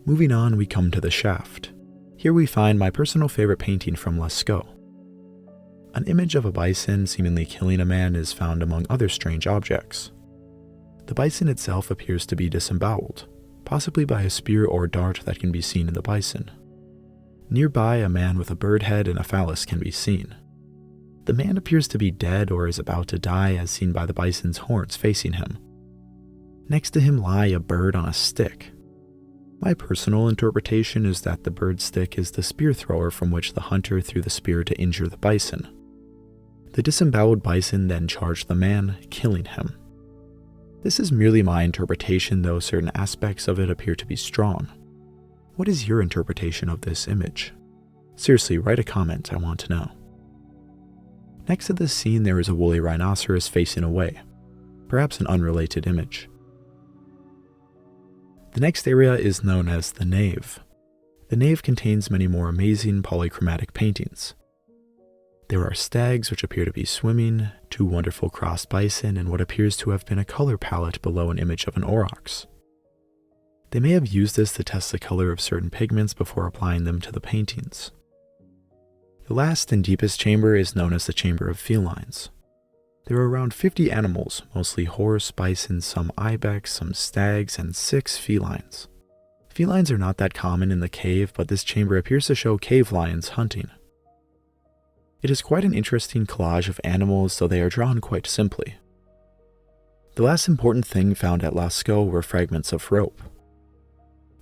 Speaker 1: Moving on, we come to the shaft. Here we find my personal favorite painting from Lascaux. An image of a bison seemingly killing a man is found among other strange objects. The bison itself appears to be disemboweled, possibly by a spear or dart that can be seen in the bison. Nearby, a man with a bird head and a phallus can be seen. The man appears to be dead or is about to die as seen by the bison's horns facing him. Next to him lie a bird on a stick. My personal interpretation is that the bird's stick is the spear thrower from which the hunter threw the spear to injure the bison. The disemboweled bison then charged the man, killing him. This is merely my interpretation, though certain aspects of it appear to be strong. What is your interpretation of this image? Seriously, write a comment, I want to know. Next to this scene there is a woolly rhinoceros facing away, perhaps an unrelated image. The next area is known as the nave. The nave contains many more amazing polychromatic paintings. There are stags which appear to be swimming, 2 wonderful crossed bison, and what appears to have been a color palette below an image of an aurochs. They may have used this to test the color of certain pigments before applying them to the paintings. The last and deepest chamber is known as the Chamber of Felines. There are around 50 animals, mostly horse, bison, some ibex, some stags, and 6 felines. Felines are not that common in the cave, but this chamber appears to show cave lions hunting. It is quite an interesting collage of animals, though they are drawn quite simply. The last important thing found at Lascaux were fragments of rope.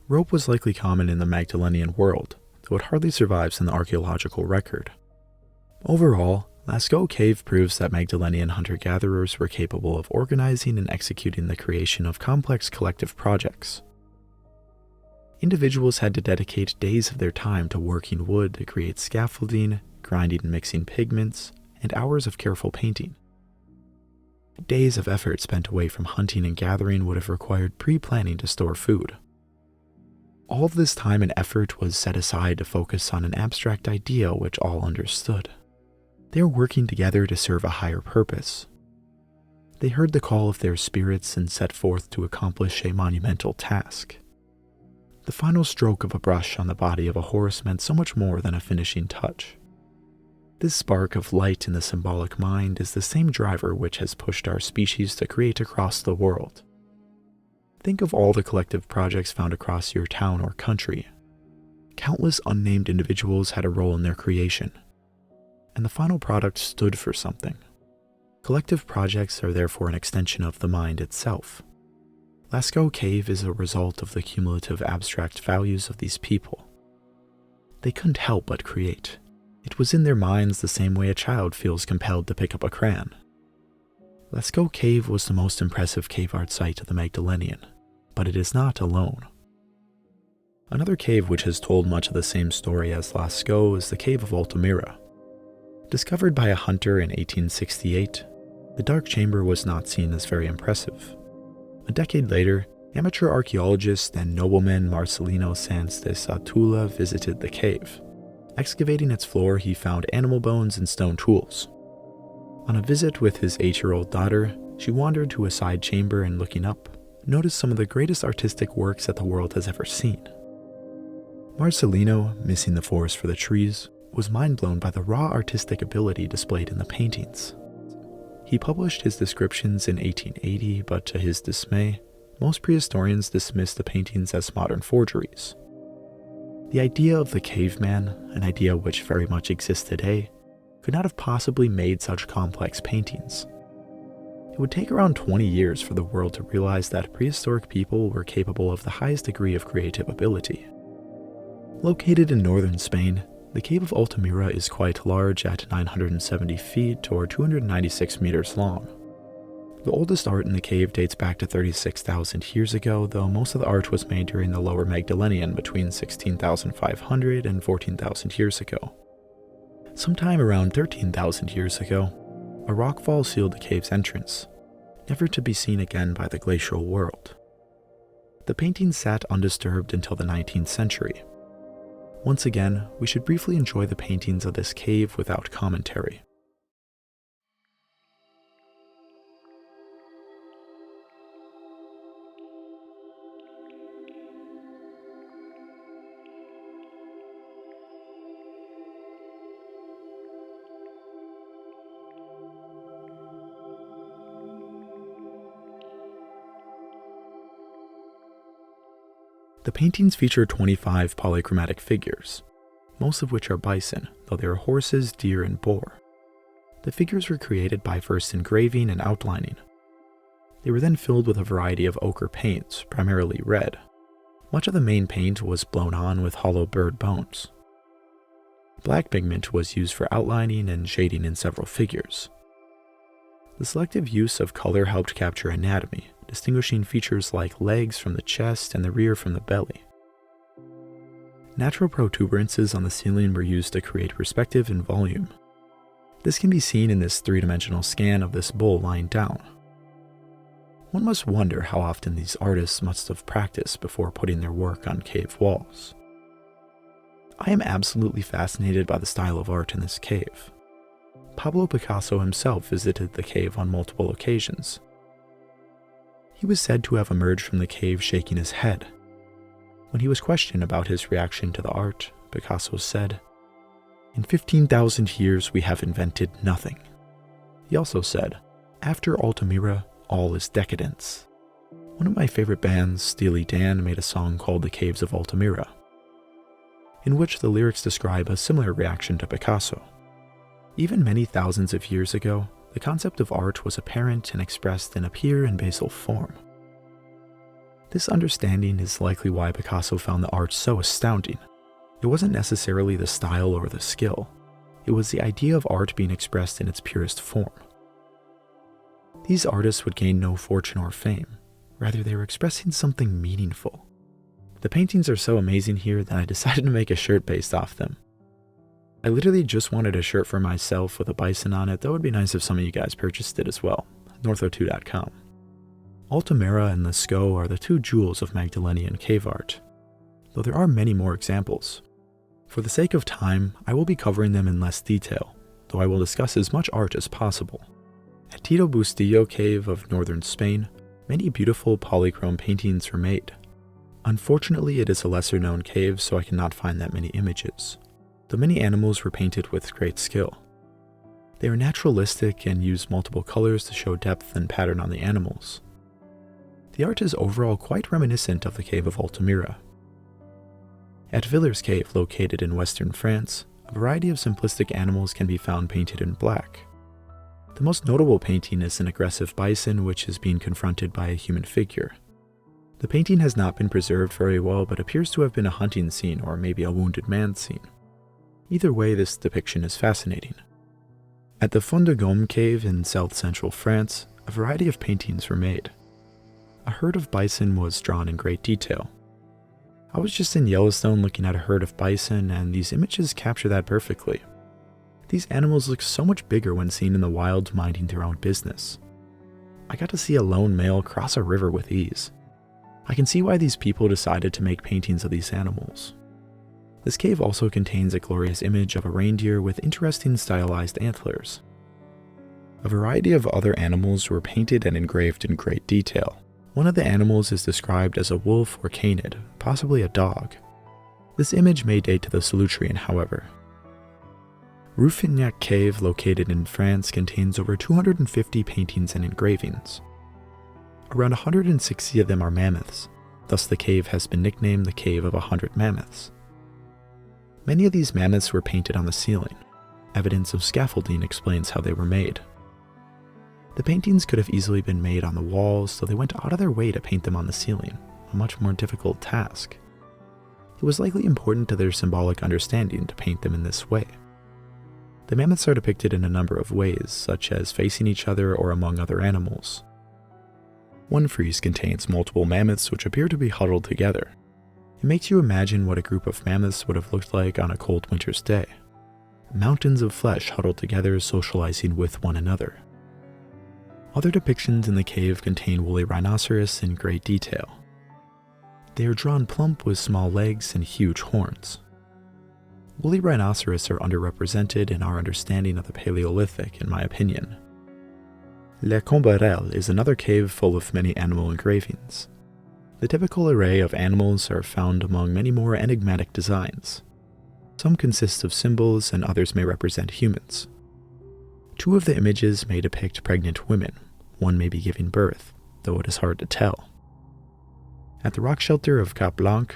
Speaker 1: Rope was likely common in the Magdalenian world, though it hardly survives in the archaeological record. Overall, Lascaux Cave proves that Magdalenian hunter-gatherers were capable of organizing and executing the creation of complex collective projects. Individuals had to dedicate days of their time to working wood to create scaffolding, grinding and mixing pigments, and hours of careful painting. Days of effort spent away from hunting and gathering would have required pre-planning to store food. All of this time and effort was set aside to focus on an abstract idea which all understood. They were working together to serve a higher purpose. They heard the call of their spirits and set forth to accomplish a monumental task. The final stroke of a brush on the body of a horse meant so much more than a finishing touch. This spark of light in the symbolic mind is the same driver which has pushed our species to create across the world. Think of all the collective projects found across your town or country. Countless unnamed individuals had a role in their creation, and the final product stood for something. Collective projects are therefore an extension of the mind itself. Lascaux Cave is a result of the cumulative abstract values of these people. They couldn't help but create. It was in their minds the same way a child feels compelled to pick up a crayon. Lascaux Cave was the most impressive cave art site of the Magdalenian, but it is not alone. Another cave which has told much of the same story as Lascaux is the Cave of Altamira. Discovered by a hunter in 1868, the dark chamber was not seen as very impressive. A decade later, amateur archaeologist and nobleman Marcelino Sanz de Satula visited the cave. Excavating its floor, he found animal bones and stone tools. On a visit with his 8-year-old daughter, she wandered to a side chamber and looking up, noticed some of the greatest artistic works that the world has ever seen. Marcelino, missing the forest for the trees, was mind-blown by the raw artistic ability displayed in the paintings. He published his descriptions in 1880, but to his dismay, most prehistorians dismissed the paintings as modern forgeries. The idea of the caveman, an idea which very much exists today, could not have possibly made such complex paintings. It would take around 20 years for the world to realize that prehistoric people were capable of the highest degree of creative ability. Located in northern Spain, the Cave of Altamira is quite large at 970 feet or 296 meters long. The oldest art in the cave dates back to 36,000 years ago, though most of the art was made during the lower Magdalenian between 16,500 and 14,000 years ago. Sometime around 13,000 years ago, a rockfall sealed the cave's entrance, never to be seen again by the glacial world. The painting sat undisturbed until the 19th century. Once again, we should briefly enjoy the paintings of this cave without commentary. The paintings feature 25 polychromatic figures, most of which are bison, though there are horses, deer, and boar. The figures were created by first engraving and outlining. They were then filled with a variety of ochre paints, primarily red. Much of the main paint was blown on with hollow bird bones. Black pigment was used for outlining and shading in several figures. The selective use of color helped capture anatomy, distinguishing features like legs from the chest and the rear from the belly. Natural protuberances on the ceiling were used to create perspective and volume. This can be seen in this three-dimensional scan of this bull lying down. One must wonder how often these artists must have practiced before putting their work on cave walls. I am absolutely fascinated by the style of art in this cave. Pablo Picasso himself visited the cave on multiple occasions. He was said to have emerged from the cave shaking his head. When he was questioned about his reaction to the art, Picasso said, "In 15,000 years we have invented nothing." He also said, "After Altamira, all is decadence." One of my favorite bands, Steely Dan, made a song called The Caves of Altamira, in which the lyrics describe a similar reaction to Picasso. Even many thousands of years ago, the concept of art was apparent and expressed in a pure and basal form. This understanding is likely why Picasso found the art so astounding. It wasn't necessarily the style or the skill. It was the idea of art being expressed in its purest form. These artists would gain no fortune or fame. Rather, they were expressing something meaningful. The paintings are so amazing here that I decided to make a shirt based off them. I literally just wanted a shirt for myself with a bison on it, though it would be nice if some of you guys purchased it as well. Northo2.com. Altamira and Lascaux are the two jewels of Magdalenian cave art, though there are many more examples. For the sake of time, I will be covering them in less detail, though I will discuss as much art as possible. At Tito Bustillo Cave of northern Spain, many beautiful polychrome paintings were made. Unfortunately, it is a lesser-known cave, so I cannot find that many images, though many animals were painted with great skill. They are naturalistic and use multiple colors to show depth and pattern on the animals. The art is overall quite reminiscent of the Cave of Altamira. At Villers Cave, located in western France, a variety of simplistic animals can be found painted in black. The most notable painting is an aggressive bison which is being confronted by a human figure. The painting has not been preserved very well, but appears to have been a hunting scene or maybe a wounded man scene. Either way, this depiction is fascinating. At the Fond de Gaume Cave in south-central France, a variety of paintings were made. A herd of bison was drawn in great detail. I was just in Yellowstone looking at a herd of bison, and these images capture that perfectly. These animals look so much bigger when seen in the wild minding their own business. I got to see a lone male cross a river with ease. I can see why these people decided to make paintings of these animals. This cave also contains a glorious image of a reindeer with interesting stylized antlers. A variety of other animals were painted and engraved in great detail. One of the animals is described as a wolf or canid, possibly a dog. This image may date to the Solutrean, however. Rouffignac Cave, located in France, contains over 250 paintings and engravings. Around 160 of them are mammoths, thus the cave has been nicknamed the Cave of 100 Mammoths. Many of these mammoths were painted on the ceiling. Evidence of scaffolding explains how they were made. The paintings could have easily been made on the walls, so they went out of their way to paint them on the ceiling, a much more difficult task. It was likely important to their symbolic understanding to paint them in this way. The mammoths are depicted in a number of ways, such as facing each other or among other animals. One frieze contains multiple mammoths which appear to be huddled together. It makes you imagine what a group of mammoths would have looked like on a cold winter's day. Mountains of flesh huddled together, socializing with one another. Other depictions in the cave contain woolly rhinoceros in great detail. They are drawn plump with small legs and huge horns. Woolly rhinoceros are underrepresented in our understanding of the Paleolithic, in my opinion. Le Combarel is another cave full of many animal engravings. The typical array of animals are found among many more enigmatic designs. Some consist of symbols and others may represent humans. Two of the images may depict pregnant women. One may be giving birth, though it is hard to tell. At the rock shelter of Cap Blanc,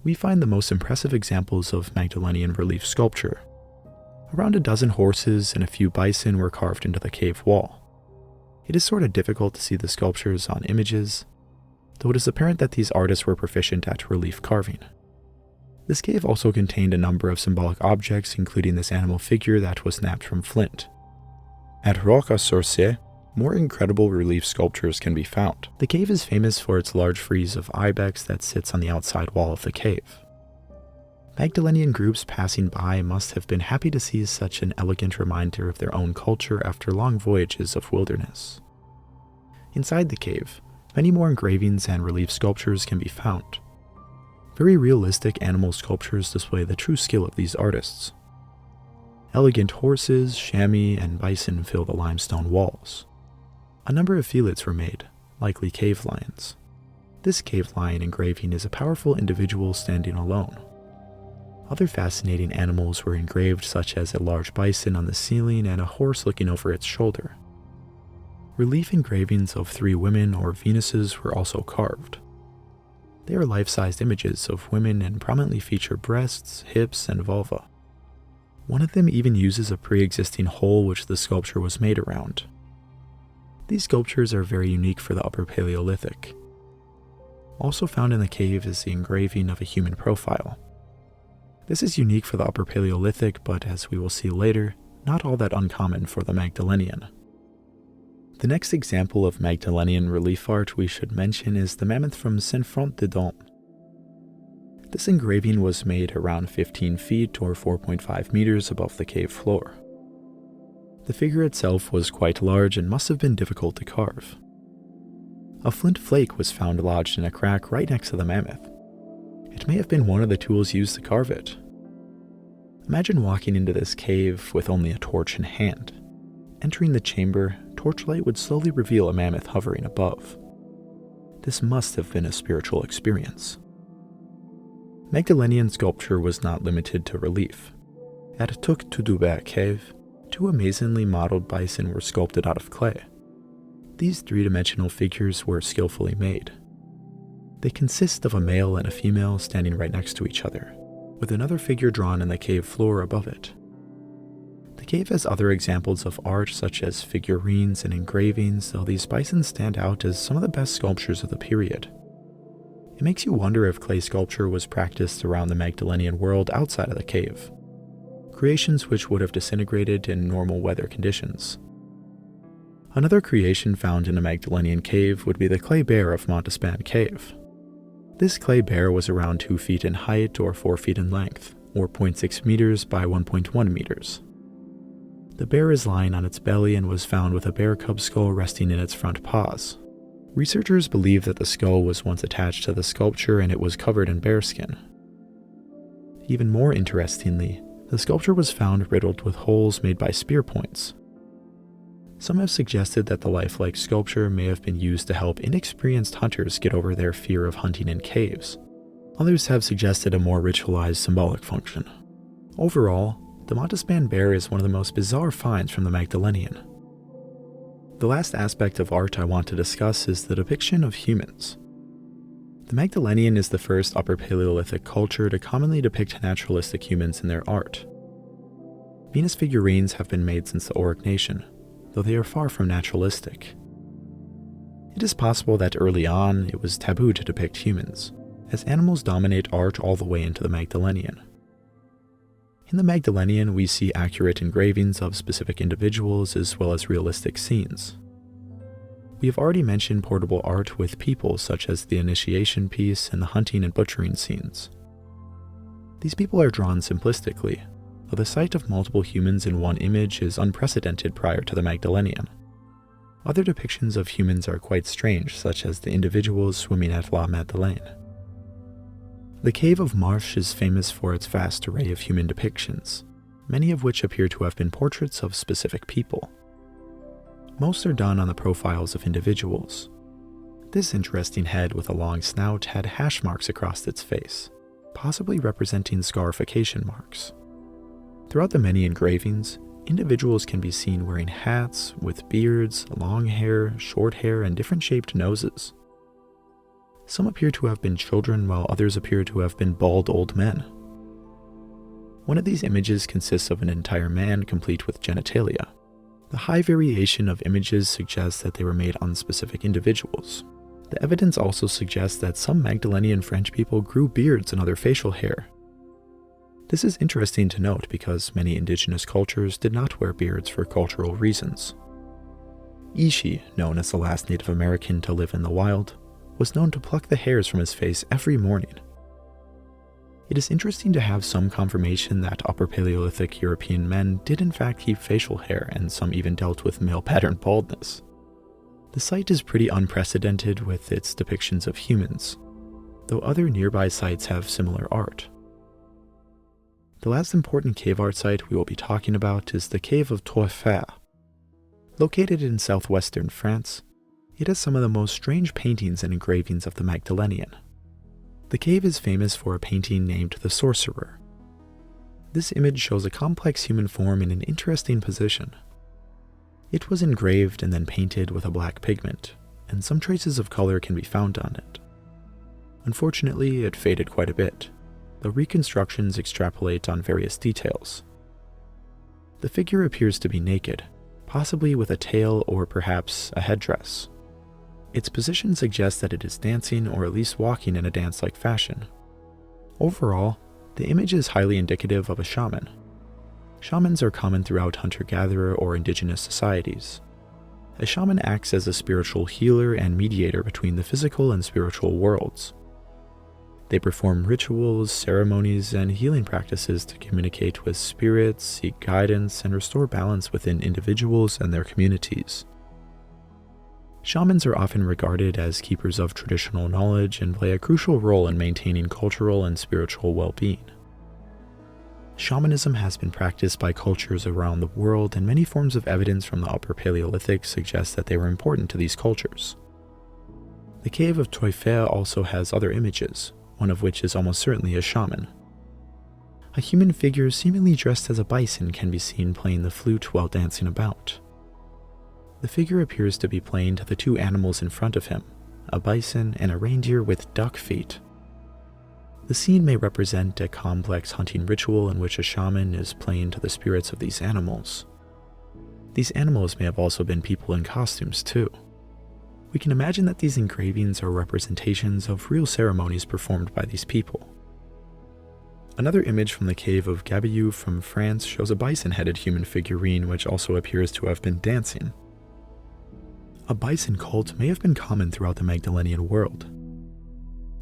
Speaker 1: we find the most impressive examples of Magdalenian relief sculpture. Around a dozen horses and a few bison were carved into the cave wall. It is sort of difficult to see the sculptures on images, though it is apparent that these artists were proficient at relief carving. This cave also contained a number of symbolic objects, including this animal figure that was knapped from flint. At Roc-à-Sorcier, more incredible relief sculptures can be found. The cave is famous for its large frieze of ibex that sits on the outside wall of the cave. Magdalenian groups passing by must have been happy to see such an elegant reminder of their own culture after long voyages of wilderness. Inside the cave, many more engravings and relief sculptures can be found. Very realistic animal sculptures display the true skill of these artists. Elegant horses, chamois, and bison fill the limestone walls. A number of fillets were made, likely cave lions. This cave lion engraving is a powerful individual standing alone. Other fascinating animals were engraved, such as a large bison on the ceiling and a horse looking over its shoulder. Relief engravings of 3 women or Venuses were also carved. They are life-sized images of women and prominently feature breasts, hips, and vulva. One of them even uses a pre-existing hole which the sculpture was made around. These sculptures are very unique for the Upper Paleolithic. Also found in the cave is the engraving of a human profile. This is unique for the Upper Paleolithic, but as we will see later, not all that uncommon for the Magdalenian. The next example of Magdalenian relief art we should mention is the mammoth from Saint-Front-de-Dôme. This engraving was made around 15 feet or 4.5 meters above the cave floor. The figure itself was quite large and must have been difficult to carve. A flint flake was found lodged in a crack right next to the mammoth. It may have been one of the tools used to carve it. Imagine walking into this cave with only a torch in hand. Entering the chamber, torchlight would slowly reveal a mammoth hovering above. This must have been a spiritual experience. Magdalenian sculpture was not limited to relief. At Tuc-Tudubert Cave, 2 amazingly modeled bison were sculpted out of clay. These 3-dimensional figures were skillfully made. They consist of a male and a female standing right next to each other, with another figure drawn in the cave floor above it. The cave has other examples of art such as figurines and engravings, though these bison stand out as some of the best sculptures of the period. It makes you wonder if clay sculpture was practiced around the Magdalenian world outside of the cave, creations which would have disintegrated in normal weather conditions. Another creation found in a Magdalenian cave would be the clay bear of Montespan Cave. This clay bear was around 2 feet in height or 4 feet in length, or 0.6 meters by 1.1 meters. The bear is lying on its belly and was found with a bear cub skull resting in its front paws. Researchers believe that the skull was once attached to the sculpture and it was covered in bearskin. Even more interestingly, the sculpture was found riddled with holes made by spear points. Some have suggested that the lifelike sculpture may have been used to help inexperienced hunters get over their fear of hunting in caves. Others have suggested a more ritualized symbolic function. Overall, the Montespan bear is one of the most bizarre finds from the Magdalenian. The last aspect of art I want to discuss is the depiction of humans. The Magdalenian is the first Upper Paleolithic culture to commonly depict naturalistic humans in their art. Venus figurines have been made since the Auric Nation, though they are far from naturalistic. It is possible that early on it was taboo to depict humans, as animals dominate art all the way into the Magdalenian. In the Magdalenian, we see accurate engravings of specific individuals as well as realistic scenes. We have already mentioned portable art with people such as the initiation piece and the hunting and butchering scenes. These people are drawn simplistically, though the sight of multiple humans in one image is unprecedented prior to the Magdalenian. Other depictions of humans are quite strange, such as the individuals swimming at La Madeleine. The Cave of Marsh is famous for its vast array of human depictions, many of which appear to have been portraits of specific people. Most are done on the profiles of individuals. This interesting head with a long snout had hash marks across its face, possibly representing scarification marks. Throughout the many engravings, individuals can be seen wearing hats, with beards, long hair, short hair, and different shaped noses. Some appear to have been children, while others appear to have been bald old men. One of these images consists of an entire man complete with genitalia. The high variation of images suggests that they were made on specific individuals. The evidence also suggests that some Magdalenian French people grew beards and other facial hair. This is interesting to note because many indigenous cultures did not wear beards for cultural reasons. Ishi, known as the last Native American to live in the wild, was known to pluck the hairs from his face every morning. It is interesting to have some confirmation that Upper Paleolithic European men did in fact keep facial hair, and some even dealt with male pattern baldness. The site is pretty unprecedented with its depictions of humans, though other nearby sites have similar art. The last important cave art site we will be talking about is the Cave of Toifer. Located in southwestern France, it has some of the most strange paintings and engravings of the Magdalenian. The cave is famous for a painting named The Sorcerer. This image shows a complex human form in an interesting position. It was engraved and then painted with a black pigment, and some traces of color can be found on it. Unfortunately, it faded quite a bit, though reconstructions extrapolate on various details. The figure appears to be naked, possibly with a tail or perhaps a headdress. Its position suggests that it is dancing or at least walking in a dance-like fashion. Overall, the image is highly indicative of a shaman. Shamans are common throughout hunter-gatherer or indigenous societies. A shaman acts as a spiritual healer and mediator between the physical and spiritual worlds. They perform rituals, ceremonies, and healing practices to communicate with spirits, seek guidance, and restore balance within individuals and their communities. Shamans are often regarded as keepers of traditional knowledge and play a crucial role in maintaining cultural and spiritual well-being. Shamanism has been practiced by cultures around the world, and many forms of evidence from the Upper Paleolithic suggest that they were important to these cultures. The Cave of Toifer also has other images, one of which is almost certainly a shaman. A human figure seemingly dressed as a bison can be seen playing the flute while dancing about. The figure appears to be playing to the two animals in front of him, a bison and a reindeer with duck feet. The scene may represent a complex hunting ritual in which a shaman is playing to the spirits of these animals. These animals may have also been people in costumes too. We can imagine that these engravings are representations of real ceremonies performed by these people. Another image from the Cave of Gabillou from France shows a bison-headed human figurine which also appears to have been dancing. A bison cult may have been common throughout the Magdalenian world.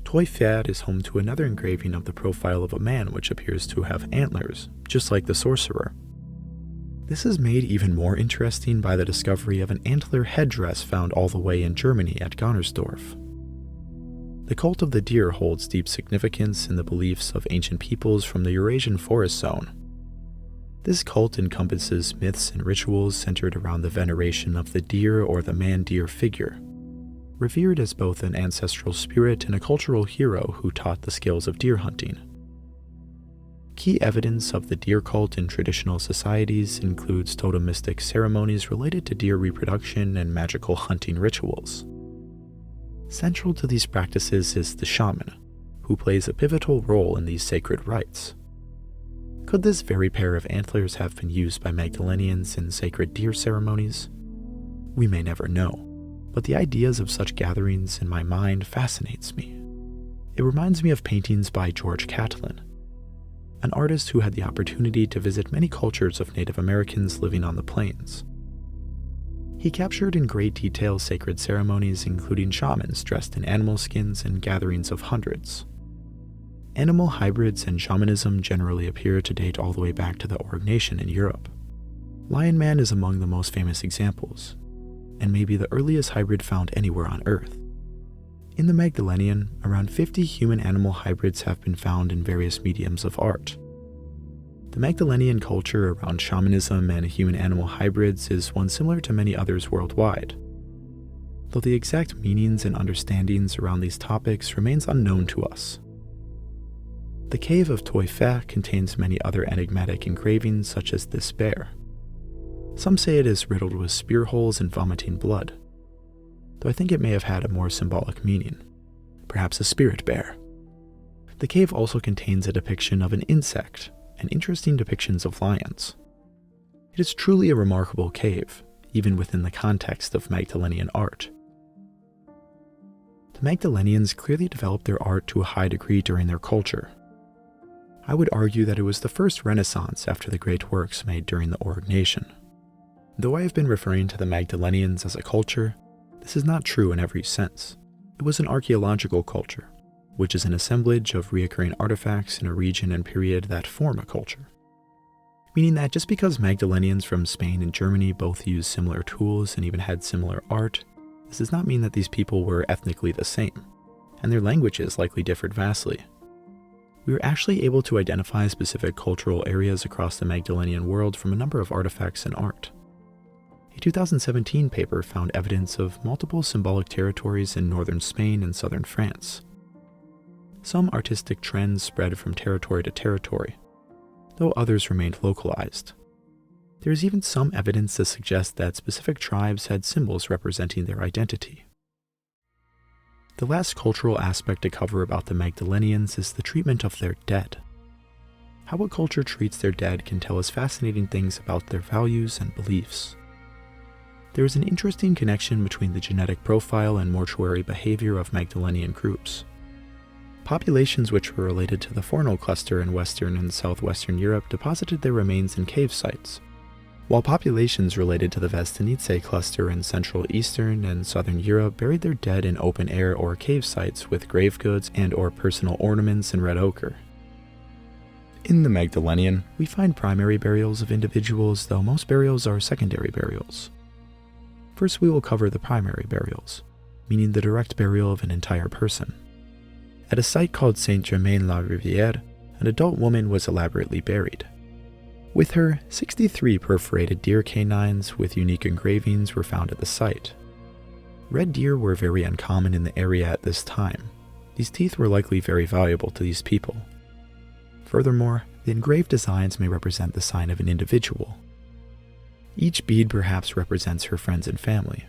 Speaker 1: Toifer is home to another engraving of the profile of a man which appears to have antlers, just like the sorcerer. This is made even more interesting by the discovery of an antler headdress found all the way in Germany at Gonnersdorf. The cult of the deer holds deep significance in the beliefs of ancient peoples from the Eurasian forest zone. This cult encompasses myths and rituals centered around the veneration of the deer or the man-deer figure, revered as both an ancestral spirit and a cultural hero who taught the skills of deer hunting. Key evidence of the deer cult in traditional societies includes totemistic ceremonies related to deer reproduction and magical hunting rituals. Central to these practices is the shaman, who plays a pivotal role in these sacred rites. Could this very pair of antlers have been used by Magdalenians in sacred deer ceremonies? We may never know, but the ideas of such gatherings in my mind fascinates me. It reminds me of paintings by George Catlin, an artist who had the opportunity to visit many cultures of Native Americans living on the plains. He captured in great detail sacred ceremonies including shamans dressed in animal skins and gatherings of hundreds. Animal hybrids and shamanism generally appear to date all the way back to the Org Nation in Europe. Lion Man is among the most famous examples, and may be the earliest hybrid found anywhere on Earth. In the Magdalenian, around 50 human-animal hybrids have been found in various mediums of art. The Magdalenian culture around shamanism and human-animal hybrids is one similar to many others worldwide, though the exact meanings and understandings around these topics remains unknown to us. The cave of Toife contains many other enigmatic engravings such as this bear. Some say it is riddled with spear holes and vomiting blood, though I think it may have had a more symbolic meaning, perhaps a spirit bear. The cave also contains a depiction of an insect and interesting depictions of lions. It is truly a remarkable cave, even within the context of Magdalenian art. The Magdalenians clearly developed their art to a high degree during their culture. I would argue that it was the first Renaissance after the great works made during the Org Nation. Though I have been referring to the Magdalenians as a culture, this is not true in every sense. It was an archaeological culture, which is an assemblage of recurring artifacts in a region and period that form a culture. Meaning that just because Magdalenians from Spain and Germany both used similar tools and even had similar art, this does not mean that these people were ethnically the same, and their languages likely differed vastly. We were actually able to identify specific cultural areas across the Magdalenian world from a number of artifacts and art. A 2017 paper found evidence of multiple symbolic territories in northern Spain and southern France. Some artistic trends spread from territory to territory, though others remained localized. There is even some evidence to suggest that specific tribes had symbols representing their identity. The last cultural aspect to cover about the Magdalenians is the treatment of their dead. How a culture treats their dead can tell us fascinating things about their values and beliefs. There is an interesting connection between the genetic profile and mortuary behavior of Magdalenian groups. Populations which were related to the Fornal cluster in Western and Southwestern Europe deposited their remains in cave sites, while populations related to the Vestinice cluster in Central Eastern and Southern Europe buried their dead in open air or cave sites with grave goods and/or personal ornaments in red ochre. In the Magdalenian, we find primary burials of individuals, though most burials are secondary burials. First, we will cover the primary burials, meaning the direct burial of an entire person. At a site called Saint-Germain-la-Rivière, an adult woman was elaborately buried. With her, 63 perforated deer canines with unique engravings were found at the site. Red deer were very uncommon in the area at this time. These teeth were likely very valuable to these people. Furthermore, the engraved designs may represent the sign of an individual. Each bead perhaps represents her friends and family.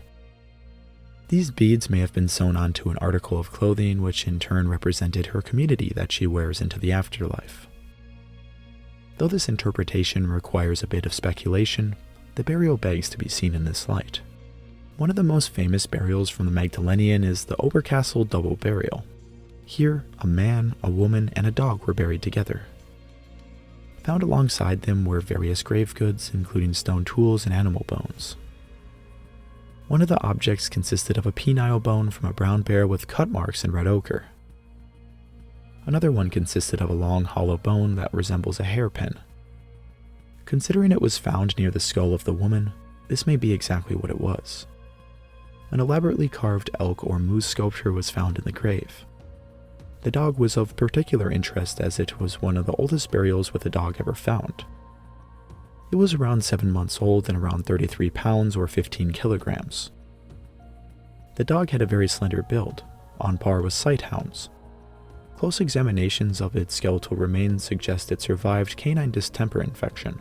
Speaker 1: These beads may have been sewn onto an article of clothing, which in turn represented her community that she wears into the afterlife. Though this interpretation requires a bit of speculation, the burial begs to be seen in this light. One of the most famous burials from the Magdalenian is the Oberkassel double burial. Here, a man, a woman, and a dog were buried together. Found alongside them were various grave goods, including stone tools and animal bones. One of the objects consisted of a penile bone from a brown bear with cut marks in red ochre. Another one consisted of a long hollow bone that resembles a hairpin. Considering it was found near the skull of the woman, this may be exactly what it was. An elaborately carved elk or moose sculpture was found in the grave. The dog was of particular interest as it was one of the oldest burials with a dog ever found. It was around 7 months old and around 33 pounds or 15 kilograms. The dog had a very slender build, on par with sighthounds. Close examinations of its skeletal remains suggest it survived canine distemper infection.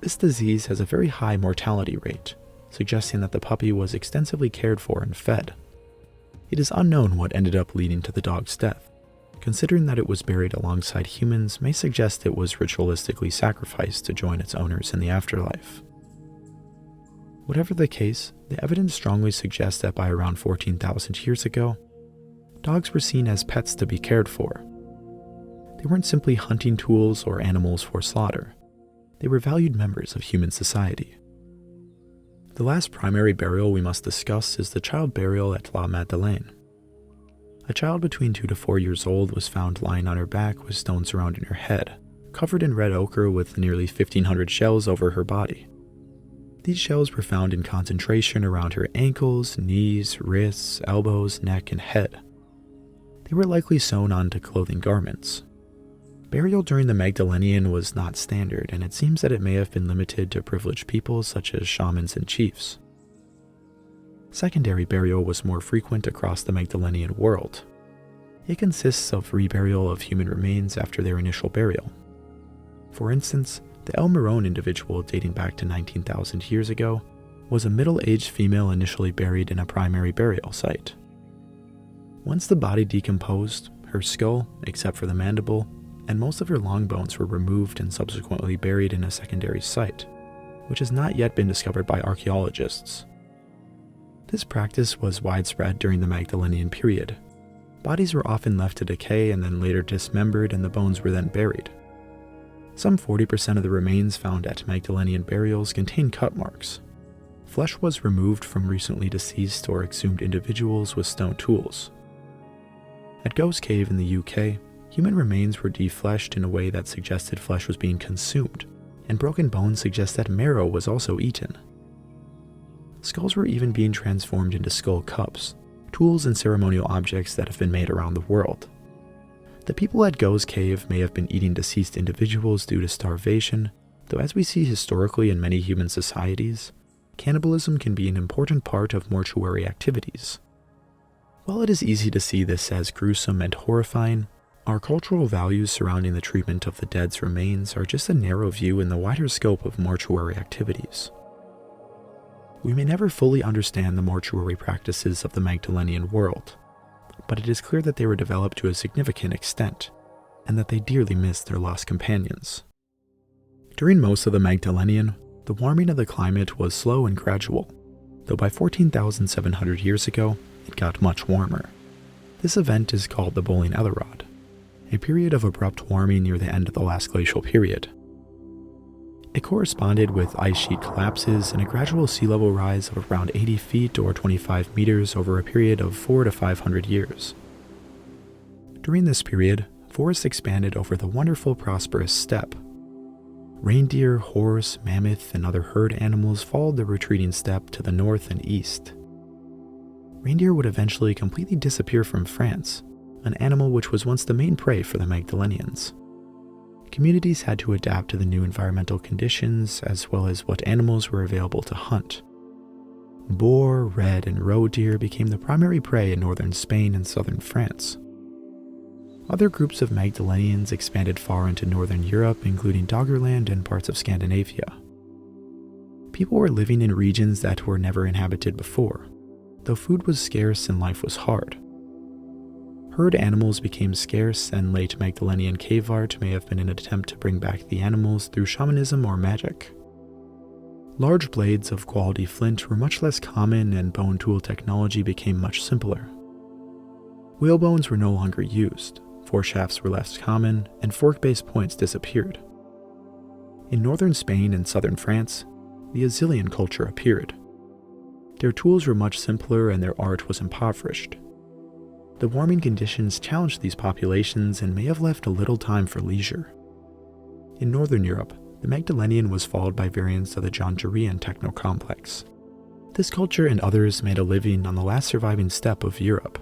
Speaker 1: This disease has a very high mortality rate, suggesting that the puppy was extensively cared for and fed. It is unknown what ended up leading to the dog's death. Considering that it was buried alongside humans may suggest it was ritualistically sacrificed to join its owners in the afterlife. Whatever the case, the evidence strongly suggests that by around 14,000 years ago, dogs were seen as pets to be cared for. They weren't simply hunting tools or animals for slaughter. They were valued members of human society. The last primary burial we must discuss is the child burial at La Magdalene. A child between 2 to 4 years old was found lying on her back with stones surrounding her head, covered in red ochre with nearly 1,500 shells over her body. These shells were found in concentration around her ankles, knees, wrists, elbows, neck, and head. They were likely sewn onto clothing garments. Burial during the Magdalenian was not standard, and it seems that it may have been limited to privileged people such as shamans and chiefs. Secondary burial was more frequent across the Magdalenian world. It consists of reburial of human remains after their initial burial. For instance, the El Morón individual dating back to 19,000 years ago was a middle-aged female initially buried in a primary burial site. Once the body decomposed, her skull, except for the mandible, and most of her long bones were removed and subsequently buried in a secondary site, which has not yet been discovered by archaeologists. This practice was widespread during the Magdalenian period. Bodies were often left to decay and then later dismembered, and the bones were then buried. Some 40% of the remains found at Magdalenian burials contain cut marks. Flesh was removed from recently deceased or exhumed individuals with stone tools. At Ghost Cave in the UK, human remains were defleshed in a way that suggested flesh was being consumed, and broken bones suggest that marrow was also eaten. Skulls were even being transformed into skull cups, tools and ceremonial objects that have been made around the world. The people at Ghost Cave may have been eating deceased individuals due to starvation, though as we see historically in many human societies, cannibalism can be an important part of mortuary activities. While it is easy to see this as gruesome and horrifying, our cultural values surrounding the treatment of the dead's remains are just a narrow view in the wider scope of mortuary activities. We may never fully understand the mortuary practices of the Magdalenian world, but it is clear that they were developed to a significant extent, and that they dearly missed their lost companions. During most of the Magdalenian, the warming of the climate was slow and gradual, though by 14,700 years ago, it got much warmer. This event is called the Boiling Ellerod, a period of abrupt warming near the end of the last glacial period. It corresponded with ice sheet collapses and a gradual sea level rise of around 80 feet or 25 meters over a period of 400 to 500 years. During this period, forests expanded over the wonderful prosperous steppe. Reindeer, horse, mammoth, and other herd animals followed the retreating steppe to the north and east. Reindeer would eventually completely disappear from France, an animal which was once the main prey for the Magdalenians. Communities had to adapt to the new environmental conditions as well as what animals were available to hunt. Boar, red, and roe deer became the primary prey in northern Spain and southern France. Other groups of Magdalenians expanded far into northern Europe, including Doggerland and parts of Scandinavia. People were living in regions that were never inhabited before, though food was scarce and life was hard. Herd animals became scarce, and late Magdalenian cave art may have been an attempt to bring back the animals through shamanism or magic. Large blades of quality flint were much less common, and bone tool technology became much simpler. Whalebones were no longer used, foreshafts were less common, and fork-based points disappeared. In northern Spain and southern France, the Azilian culture appeared. Their tools were much simpler and their art was impoverished. The warming conditions challenged these populations and may have left a little time for leisure. In northern Europe, the Magdalenian was followed by variants of the Jongerean techno-complex. This culture and others made a living on the last surviving steppe of Europe,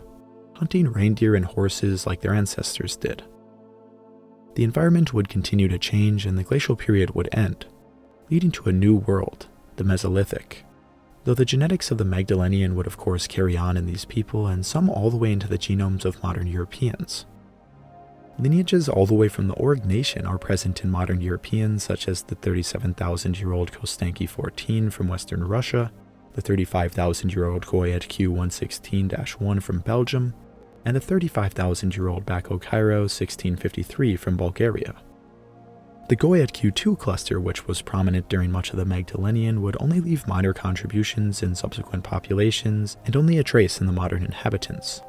Speaker 1: hunting reindeer and horses like their ancestors did. The environment would continue to change and the glacial period would end, leading to a new world, the Mesolithic. though the genetics of the Magdalenian would of course carry on in these people, and some all the way into the genomes of modern Europeans. Lineages all the way from the Auric nation are present in modern Europeans, such as the 37,000-year-old Kostanki 14 from Western Russia, the 35,000-year-old Goyet Q116-1 from Belgium, and the 35,000-year-old Bako Cairo 1653 from Bulgaria. The Goyet Q2 cluster, which was prominent during much of the Magdalenian, would only leave minor contributions in subsequent populations and only a trace in the modern inhabitants.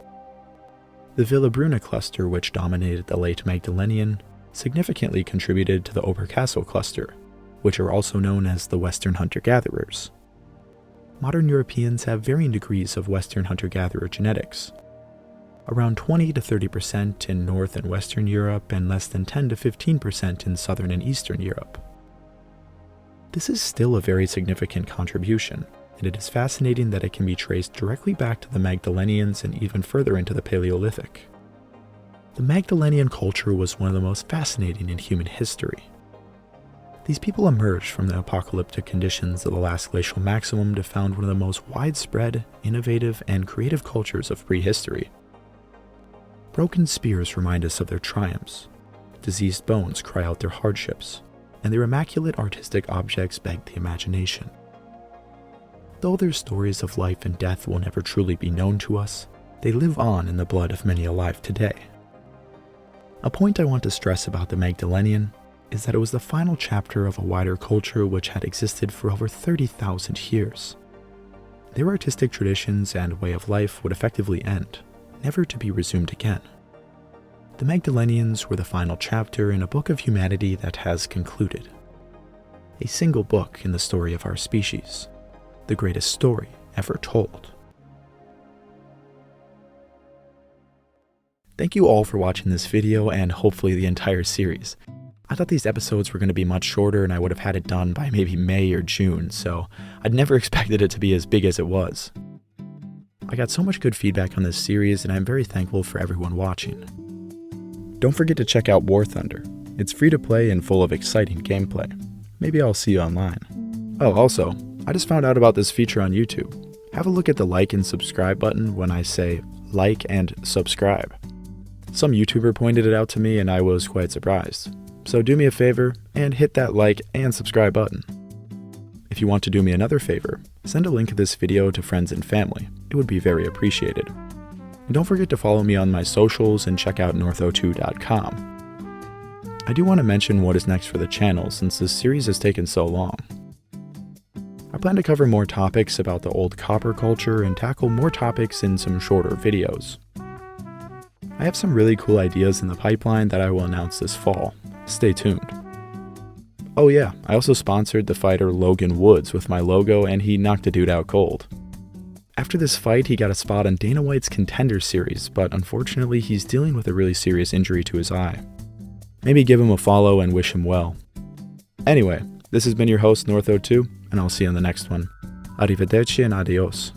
Speaker 1: The Villabruna cluster, which dominated the late Magdalenian, significantly contributed to the Oberkassel cluster, which are also known as the Western hunter-gatherers. Modern Europeans have varying degrees of Western hunter-gatherer genetics, around 20 to 30% in North and Western Europe, and less than 10 to 15% in Southern and Eastern Europe. This is still a very significant contribution, and it is fascinating that it can be traced directly back to the Magdalenians and even further into the Paleolithic. The Magdalenian culture was one of the most fascinating in human history. These people emerged from the apocalyptic conditions of the last glacial maximum to found one of the most widespread, innovative, and creative cultures of prehistory. Broken spears remind us of their triumphs, diseased bones cry out their hardships, and their immaculate artistic objects beg the imagination. Though their stories of life and death will never truly be known to us, they live on in the blood of many alive today. A point I want to stress about the Magdalenian is that it was the final chapter of a wider culture which had existed for over 30,000 years. Their artistic traditions and way of life would effectively end, never to be resumed again. The Magdalenians were the final chapter in a book of humanity that has concluded. A single book in the story of our species, the greatest story ever told. Thank you all for watching this video and hopefully the entire series. I thought these episodes were going to be much shorter and I would have had it done by maybe May or June, so I'd never expected it to be as big as it was. I got so much good feedback on this series and I'm very thankful for everyone watching. Don't forget to check out War Thunder. It's free to play and full of exciting gameplay. Maybe I'll see you online. Oh, also, I just found out about this feature on YouTube. Have a look at the like and subscribe button when I say like and subscribe. Some YouTuber pointed it out to me and I was quite surprised. So do me a favor and hit that like and subscribe button. If you want to do me another favor, send a link of this video to friends and family. It would be very appreciated. And don't forget to follow me on my socials and check out northo2.com. I do want to mention what is next for the channel since this series has taken so long. I plan to cover more topics about the old copper culture and tackle more topics in some shorter videos. I have some really cool ideas in the pipeline that I will announce this fall. Stay tuned. Oh yeah, I also sponsored the fighter Logan Woods with my logo and he knocked a dude out cold. After this fight, he got a spot on Dana White's Contender series, but unfortunately he's dealing with a really serious injury to his eye. Maybe give him a follow and wish him well. Anyway, this has been your host Northo2, and I'll see you on the next one. Arrivederci and adios.